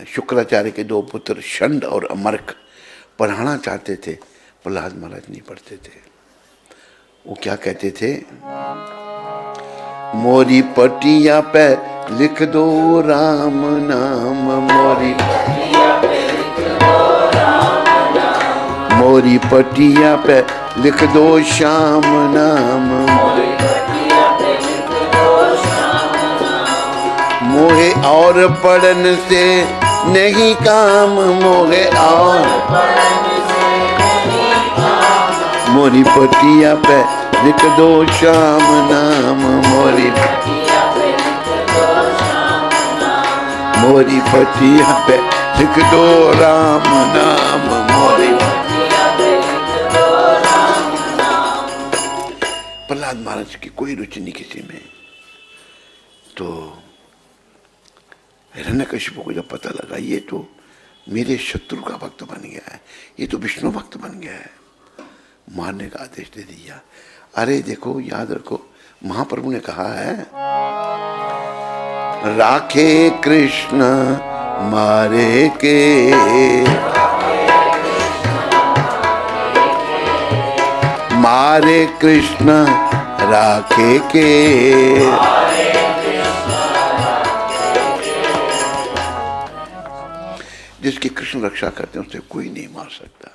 A: शुक्राचार्य के दो पुत्र षंड और अमर्क पढ़ाना चाहते थे, प्रहलाद महाराज नहीं पढ़ते थे। वो क्या कहते थे, मोरी पटिया पे लिख दो राम नाम, मोरी पटिया पे लिख दो श्याम नाम, मोहे और पढ़न से नहीं काम, मोहे और मोरी पटिया पे लिख दो श्याम नाम, मोरी पटिया पे लिख दो राम नाम, मोरी। प्रहलाद महाराज की कोई रुचि नहीं किसी में। तो हिरण्यकशिपु को जब पता लगा ये तो मेरे शत्रु का भक्त बन गया है, ये तो विष्णु भक्त बन गया है, मारने का आदेश दे दिया। अरे देखो, याद रखो, महाप्रभु ने कहा है, राखे कृष्ण मारे के, मारे कृष्ण राखे के, जिसकी कृष्ण रक्षा करते हैं उसे कोई नहीं मार सकता।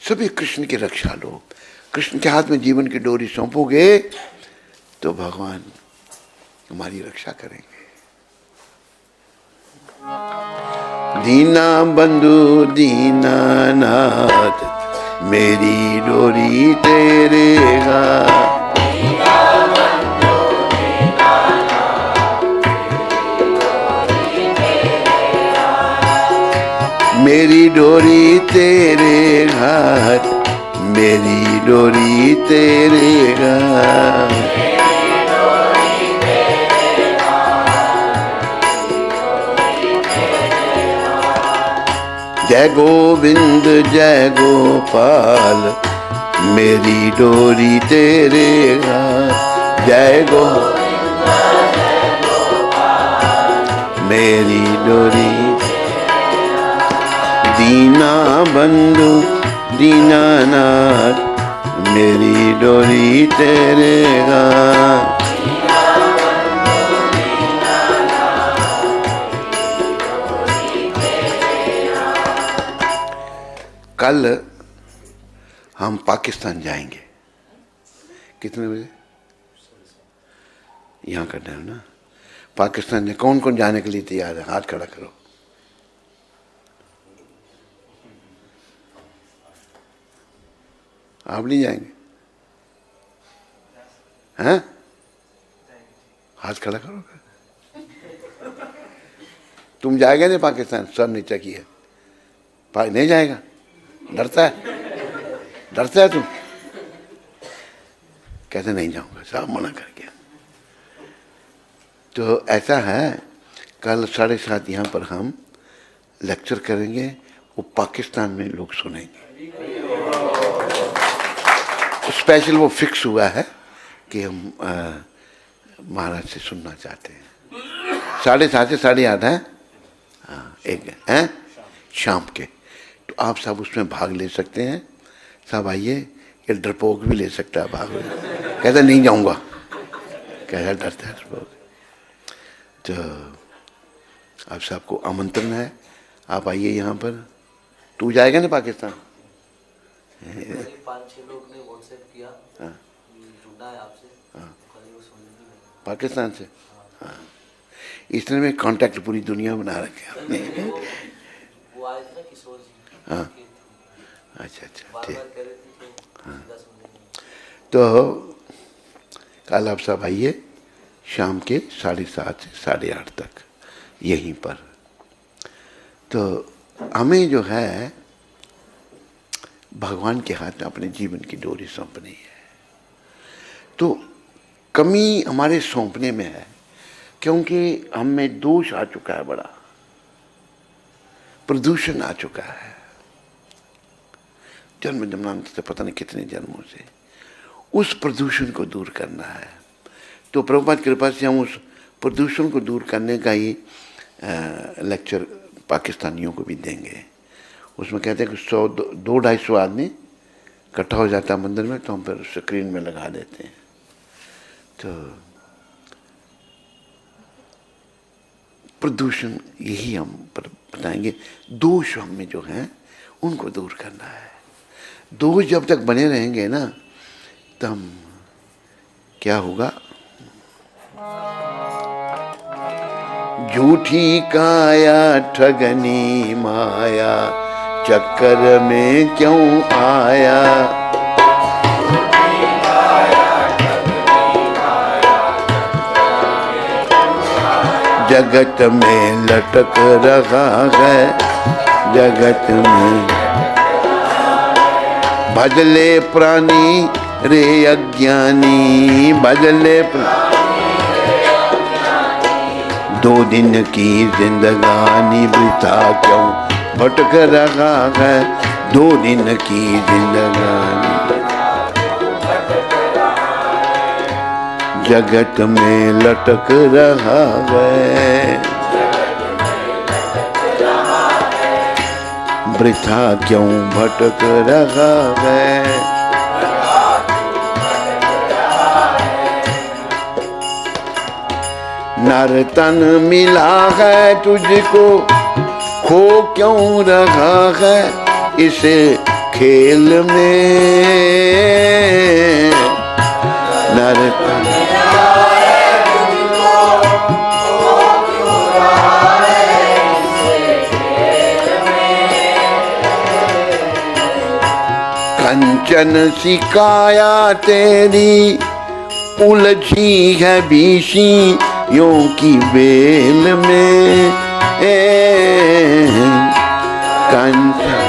A: सभी कृष्ण की रक्षा लो, कृष्ण के हाथ में जीवन की डोरी सौंपोगे तो भगवान तुम्हारी रक्षा करेंगे। दीना बंधु दीनानाथ, मेरी डोरी तेरे हाथ, मेरी डोरी तेरे हाथ, मेरी डोरी तेरे हाथ। जय गोविंद जय गोपाल, मेरी डोरी तेरे हाथ, जय गोविंद जय गोपाल, मेरी डोरी, दीना बंधु दीनानाथ, मेरी डोरी तेरे गान। कल हम पाकिस्तान जाएंगे। कितने बजे? यहाँ का टाइम ना। पाकिस्तान में कौन कौन जाने के लिए तैयार है? हाथ खड़ा करो। आप नहीं जाएंगे? हैं? हाथ खड़ा करो। तुम जाएगा नहीं पाकिस्तान? सर नीचे की है। नहीं जाएगा? डरता है? डरता है तुम? कहते नहीं जाऊंगा, साहब मना कर गया। तो ऐसा है, कल 7:30 यहाँ पर हम लेक्चर करेंगे, वो पाकिस्तान में लोग सुनेंगे। स्पेशल वो फिक्स हुआ है कि हम महाराज से सुनना चाहते हैं। 7:30 से 8:30 है, हाँ, एक है शाम के। तो आप सब उसमें भाग ले सकते हैं। सब आइए। ये डरपोक भी ले सकता है भाग। कहता नहीं जाऊंगा, कहता डरता है डरपोक। तो आप सबको आमंत्रण है, आप आइए यहाँ पर। तू जाएगा ना पाकिस्तान?
C: 5-6 लोग ने व्हाट्सएप किया,
A: हाँ,
C: जुड़ा है आपसे।
A: हाँ,
C: पाकिस्तान
A: से। हाँ, इसने में कांटेक्ट पूरी दुनिया बना रखे आपने।
C: वो आए थे ना किशोर जी।
A: हाँ, अच्छा अच्छा, ठीक। हाँ,
C: तो
A: तो कल आप सब आइए शाम के 7:30 से 8:30 तक यहीं पर। तो हमें जो है भगवान के हाथ में अपने जीवन की डोरी सौंपनी है। तो कमी हमारे सौंपने में है, क्योंकि हम में दोष आ चुका है, बड़ा प्रदूषण आ चुका है। जन्म जन्मांतर से, पता नहीं कितने जन्मों से उस प्रदूषण को दूर करना है। तो प्रभुपाद की कृपा से हम उस प्रदूषण को दूर करने का ही लेक्चर पाकिस्तानियों को भी देंगे। उसमें कहते हैं कि 100-250 आदमी इकट्ठा हो जाता है मंदिर में, तो हम फिर स्क्रीन में लगा देते हैं। तो प्रदूषण यही हम बताएंगे। दोष हम में जो हैं उनको दूर करना है। दोष जब तक बने रहेंगे ना, तब क्या होगा? झूठी काया ठगनी माया, चक्कर में क्यों आया? जगत में लटक रहा है, जगत में भजले प्राणी रे अज्ञानी, भजले 2 दिन की जिंदगानी वृथा क्यों भटक रहा है? 2 दिन की जिंदगानी जगत में लटक रहा है, वृथा क्यों भटक रहा है? नर तन मिला है तुझको, खो क्यों रहा है इस खेल में? नर तन मिला है तुझको, खो क्यों रहा है इस खेल में? कंचन सी काया तेरी उलझी है बीशी यों की बेल में, कंचन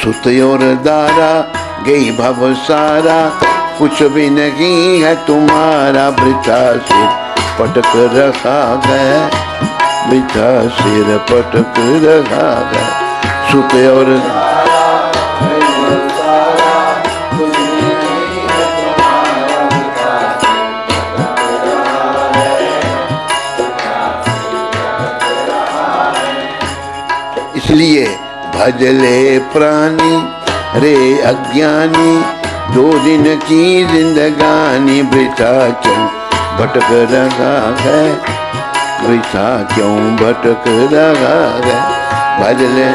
A: सुत और दारा गई भव सारा, कुछ भी नहीं है तुम्हारा, वृथा सिर पटक रखा है, वृथा सिर पटक रखा है। सुत और इसलिए भजले प्राणी रे अज्ञानी, 2 दिन की जिंदगानी वृथा क्यों भटक रहा है, वृथा क्यों भटक रहा है। भजले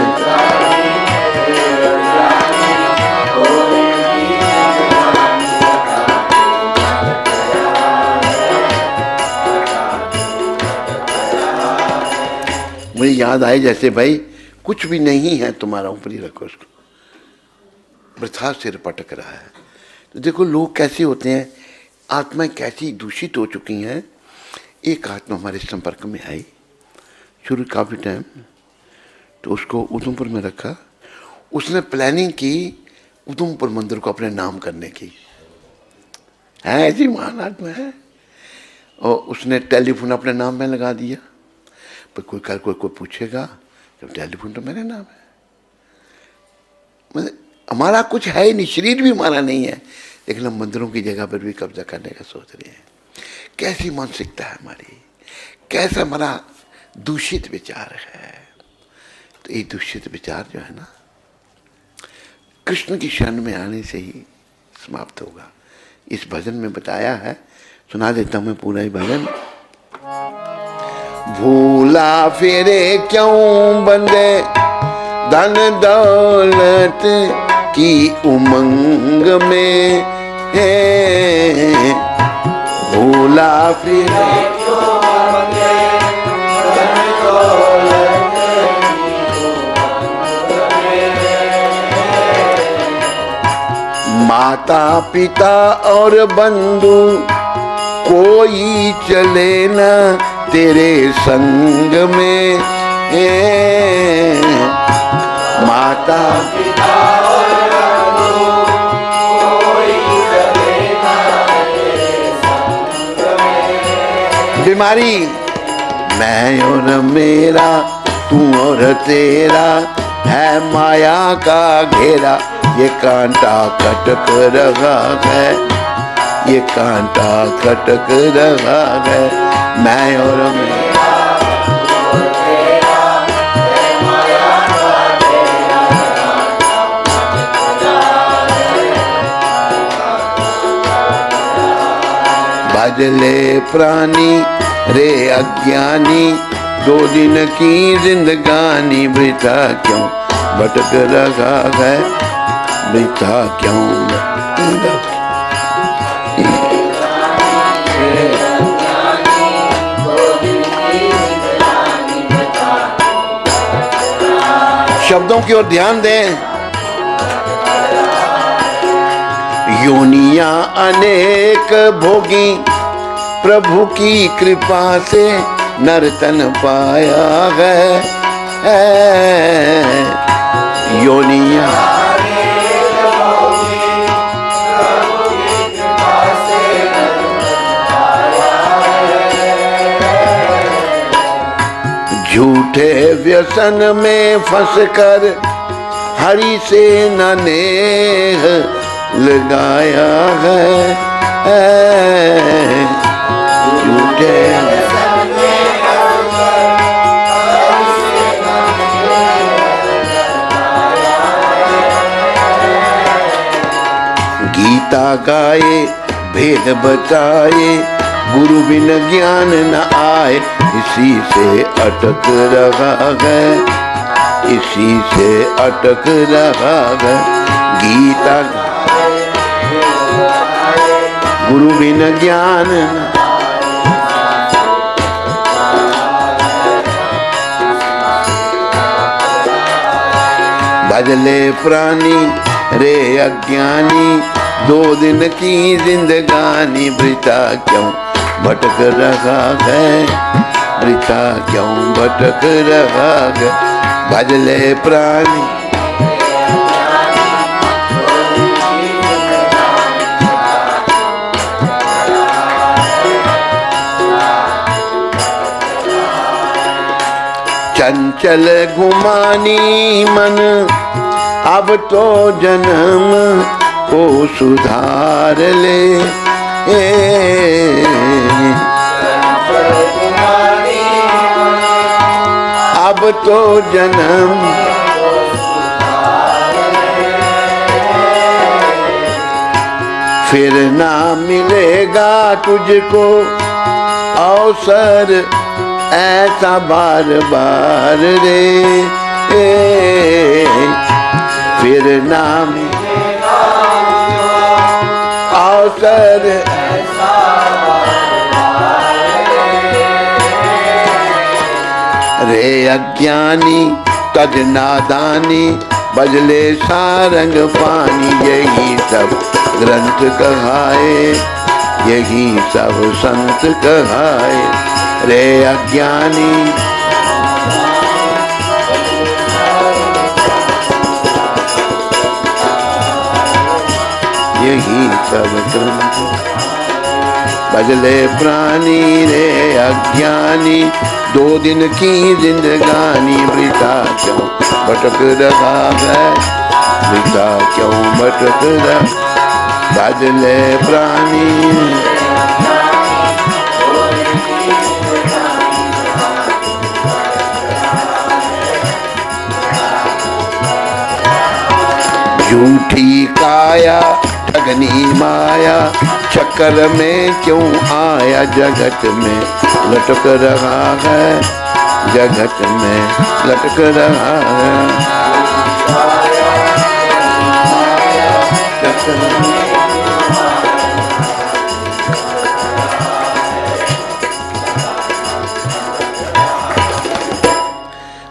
A: मुझे याद आए जैसे भाई कुछ भी नहीं है तुम्हारा, ऊपर ही रखो उसको, वृथा सिर पटक रहा है। तो देखो लोग कैसे होते हैं, आत्माएं कैसी दूषित हो चुकी हैं। एक आत्मा हमारे संपर्क में आई शुरू काफ़ी टाइम, तो उसको उधमपुर में रखा। उसने प्लानिंग की उधमपुर मंदिर को अपने नाम करने की, है ऐसी महान आत्मा है। और उसने टेलीफोन अपने नाम में लगा दिया, पर कोई कल कोई पूछेगा तो टेलीफोन तो मेरा नाम है। मतलब हमारा कुछ है ही नहीं, शरीर भी हमारा नहीं है, लेकिन हम मंदिरों की जगह पर भी कब्जा करने का सोच रहे हैं। कैसी मानसिकता है हमारी, कैसा हमारा दूषित विचार है। तो ये दूषित विचार जो है ना, कृष्ण की शरण में आने से ही समाप्त होगा। इस भजन में बताया है, सुना देता हूं मैं पूरा ही भजन। भूला फिरे क्यों बंदे धन दौलत की उमंग में, है भूला फिरे क्यों बंदे धन दौलत की उमंग में। माता पिता और बंधु कोई चले ना तेरे संग में, माता पिता और कोई चले ना तेरे संग में। बीमारी मैं और मेरा, तू और तेरा, है माया का घेरा, ये कांटा खटक रहा है, ये कांटा खटक रहा है। मैं और मेरा, माया का घेरा, भजले प्राणी रे अज्ञानी, 2 दिन की जिंदगानी वृथा क्यों भटक रहा है, वृथा क्यों। शब्दों की ओर ध्यान दें। योनियां अनेक भोगी, प्रभु की कृपा से नर्तन पाया है। योनियां झूठे व्यसन में फंसकर हरि से न नेह लगाया है। झूठे व्यसन में फंसकर हरि से न नेह लगाया है। गीता गाए भेद बचाए, गुरु बिन ज्ञान न आए, इसी से अटक रहा है, इसी से अटक रहा है। गीता गुरु बिन ज्ञान न, भजले प्राणी रे अज्ञानी, 2 दिन की जिंदगानी वृथा क्यों भटक रहा है, वृथा क्यों भटक रहा है। भजले प्राणी चंचल घुमानी मन, अब तो जन्म को सुधार ले। अब अब तो जन्म फिर ना मिलेगा तुझको अवसर ऐसा बार बार रे, फिर ना मिलेगा अवसर ऐसा रे। अज्ञानी तज नादानी बजले सारंग पानी, यही सब ग्रंथ कहाए, यही सब संत कहाए रे। अज्ञानी यही सब ग्रंथ बजले प्राणी रे। अज्ञानी 2 दिन की जिंदगानी वृथा क्यों भटक रहा है, वृथा क्यों भटक रहा बजले प्राणी। झूठी काया ठगनी माया, चक्कर में क्यों आया, जगत में लटक रहा है, जगत में लटक रहा है।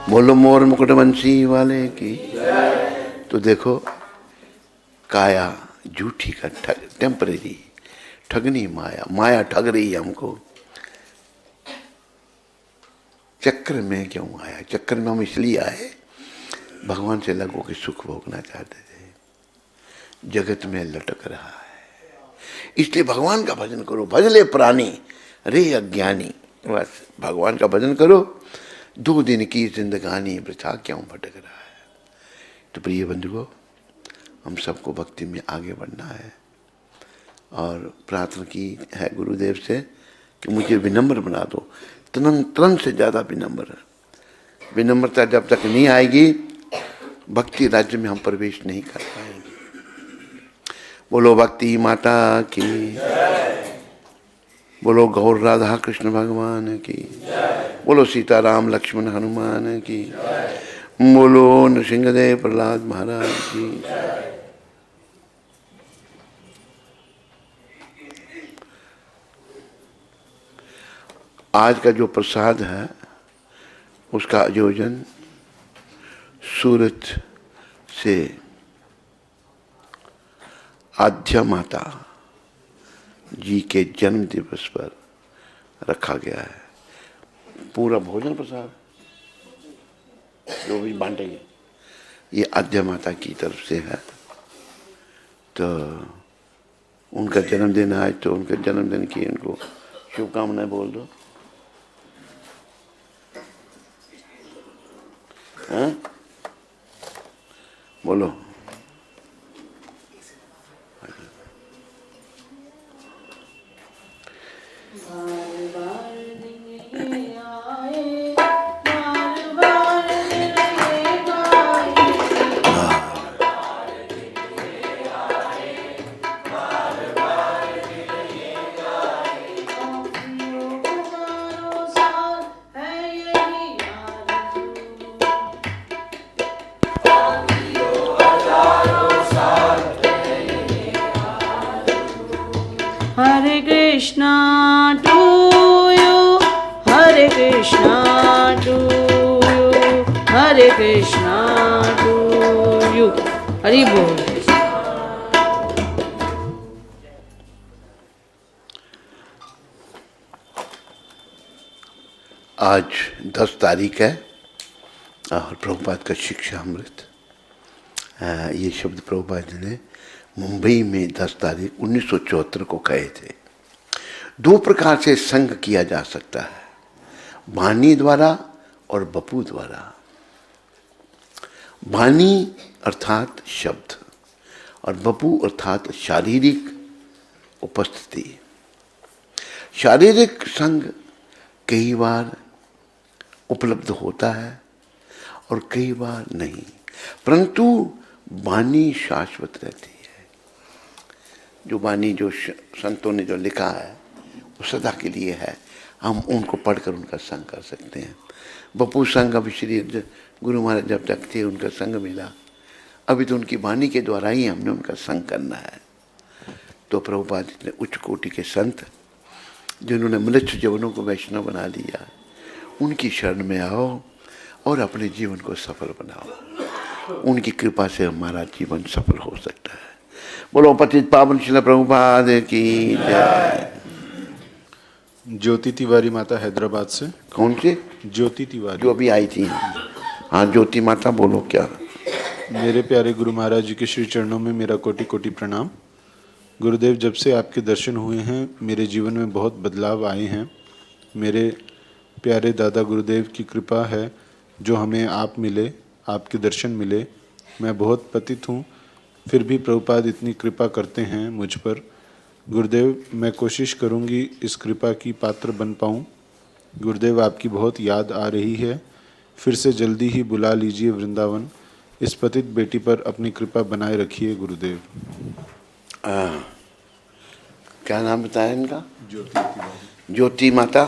A: बोलो मोर मुकुट बंसी वाले की। तो देखो काया झूठी का ठग, टेम्परेरी ठगनी माया, माया ठग रही है हमको। चक्र में क्यों आया, चक्र में हम इसलिए आए भगवान से लगो के सुख भोगना चाहते थे, जगत में लटक रहा है। इसलिए भगवान का भजन करो, भजले प्राणी रे अज्ञानी। बस भगवान का भजन करो, 2 दिन की जिंदगानी वृथा क्यों भटक रहा है। तो प्रिय बंधुओं, हम सबको भक्ति में आगे बढ़ना है और प्रार्थना की है गुरुदेव से कि मुझे विनम्र बना दो, तुरंत से ज़्यादा विनम्र। विनम्रता जब तक नहीं आएगी भक्ति राज्य में हम प्रवेश नहीं कर पाएंगे। बोलो भक्ति माता की, बोलो गौर राधा कृष्ण भगवान की, बोलो सीताराम लक्ष्मण हनुमान की, बोलो नृसिंहदेव प्रहलाद महाराज की। आज का जो प्रसाद है उसका आयोजन सूरत से आद्या माता जी के जन्म दिवस पर रखा गया है। पूरा भोजन प्रसाद जो भी बांटेंगे ये आद्या माता की तरफ से है। तो उनका जन्मदिन है, तो उनके जन्मदिन की उनको शुभकामनाएं बोल दो। हाँ? बोलो।
B: Hare Krishna to you, Hare Krishna to you, Hare Krishna to you. Hari Bol.
A: आज 10 तारीख है और प्रभुपाद का शिक्षा अमृत, ये शब्द प्रभुपाद ने मुंबई में 10 तारीख 1974 को कहे थे। 2 प्रकार से संग किया जा सकता है, वाणी द्वारा और बपू द्वारा। वाणी अर्थात शब्द और बपू अर्थात शारीरिक उपस्थिति। शारीरिक संग कई बार उपलब्ध होता है, और कई बार नहीं, परंतु वाणी शाश्वत रहती है। जो वाणी जो संतों ने जो लिखा है वो सदा के लिए है। हम उनको पढ़कर उनका संग कर सकते हैं। बपू संग अभी श्री गुरु महाराज जब तक थे उनका संग मिला, अभी तो उनकी वाणी के द्वारा ही हमने उनका संग करना है। तो प्रभुपाद इतने उच्च कोटि के संत जिन्होंने मनुष्य जीवनों को वैष्णव बना लिया, उनकी शरण में आओ और अपने जीवन को सफल बनाओ। उनकी कृपा से हमारा जीवन सफल हो सकता है। बोलो पतित पावन श्रील प्रभुपाद की जय।
D: ज्योति तिवारी माता हैदराबाद से।
A: कौन सी?
D: ज्योति तिवारी
A: जो अभी आई थी। हाँ ज्योति माता बोलो क्या?
D: मेरे प्यारे गुरु महाराज जी के श्री चरणों में मेरा कोटि कोटि प्रणाम। गुरुदेव, जब से आपके दर्शन हुए हैं मेरे जीवन में बहुत बदलाव आए हैं। मेरे प्यारे दादा गुरुदेव की कृपा है जो हमें आप मिले, आपके दर्शन मिले। मैं बहुत पतित हूँ, फिर भी प्रभुपाद इतनी कृपा करते हैं मुझ पर। गुरुदेव, मैं कोशिश करूँगी इस कृपा की पात्र बन पाऊँ। गुरुदेव, आपकी बहुत याद आ रही है, फिर से जल्दी ही बुला लीजिए वृंदावन। इस पतित बेटी पर अपनी कृपा बनाए रखिए गुरुदेव।
A: क्या नाम बताया इनका?
D: ज्योति तिवारी।
A: ज्योति माता,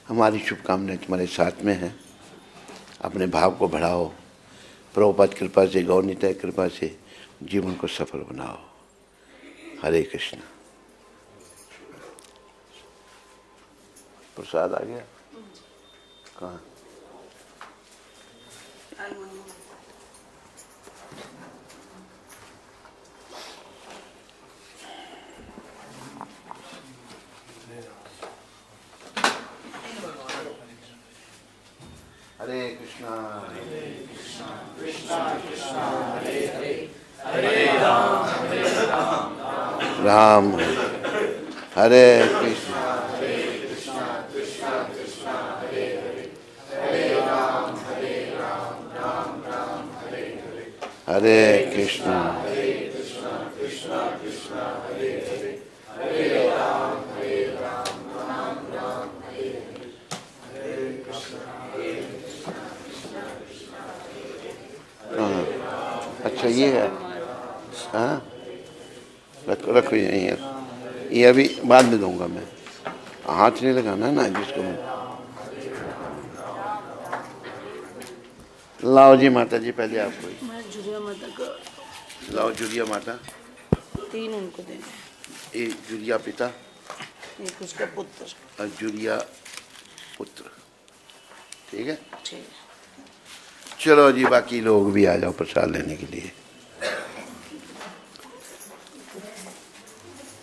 A: हमारी शुभकामनाएं तुम्हारे साथ में हैं। अपने भाव को बढ़ाओ, प्रभुपाद कृपा से, गौरनिताई कृपा से जीवन को सफल बनाओ। हरे कृष्ण। प्रसाद आ गया? कहाँ? हरे कृष्णा कृष्णा कृष्णा हरे हरे, हरे राम राम हरे कृष्णा कृष्णा कृष्णा हरे हरे, हरे राम राम राम हरे हरे, हरे कृष्णा कृष्णा कृष्णा हरे हरे, हरे राम राम राम हरे हरे, हरे कृष्णा। अच्छा ये है। हाँ रखो यहीं है। ये अभी बाद में दूंगा मैं, हाथ नहीं लगाना ना जिसको मैं। लाओ जी माता जी, पहले आपको
B: मैं जुड़िया माता का
A: लाओ। जुड़िया माता
B: 3 उनको देने।
A: एक जुड़िया पिता,
B: एक उसका पुत्र।
A: और जुड़िया पुत्र। ठीक है,
B: ठीक है।
A: चलो जी, बाकी लोग भी आ जाओ प्रसाद लेने के लिए।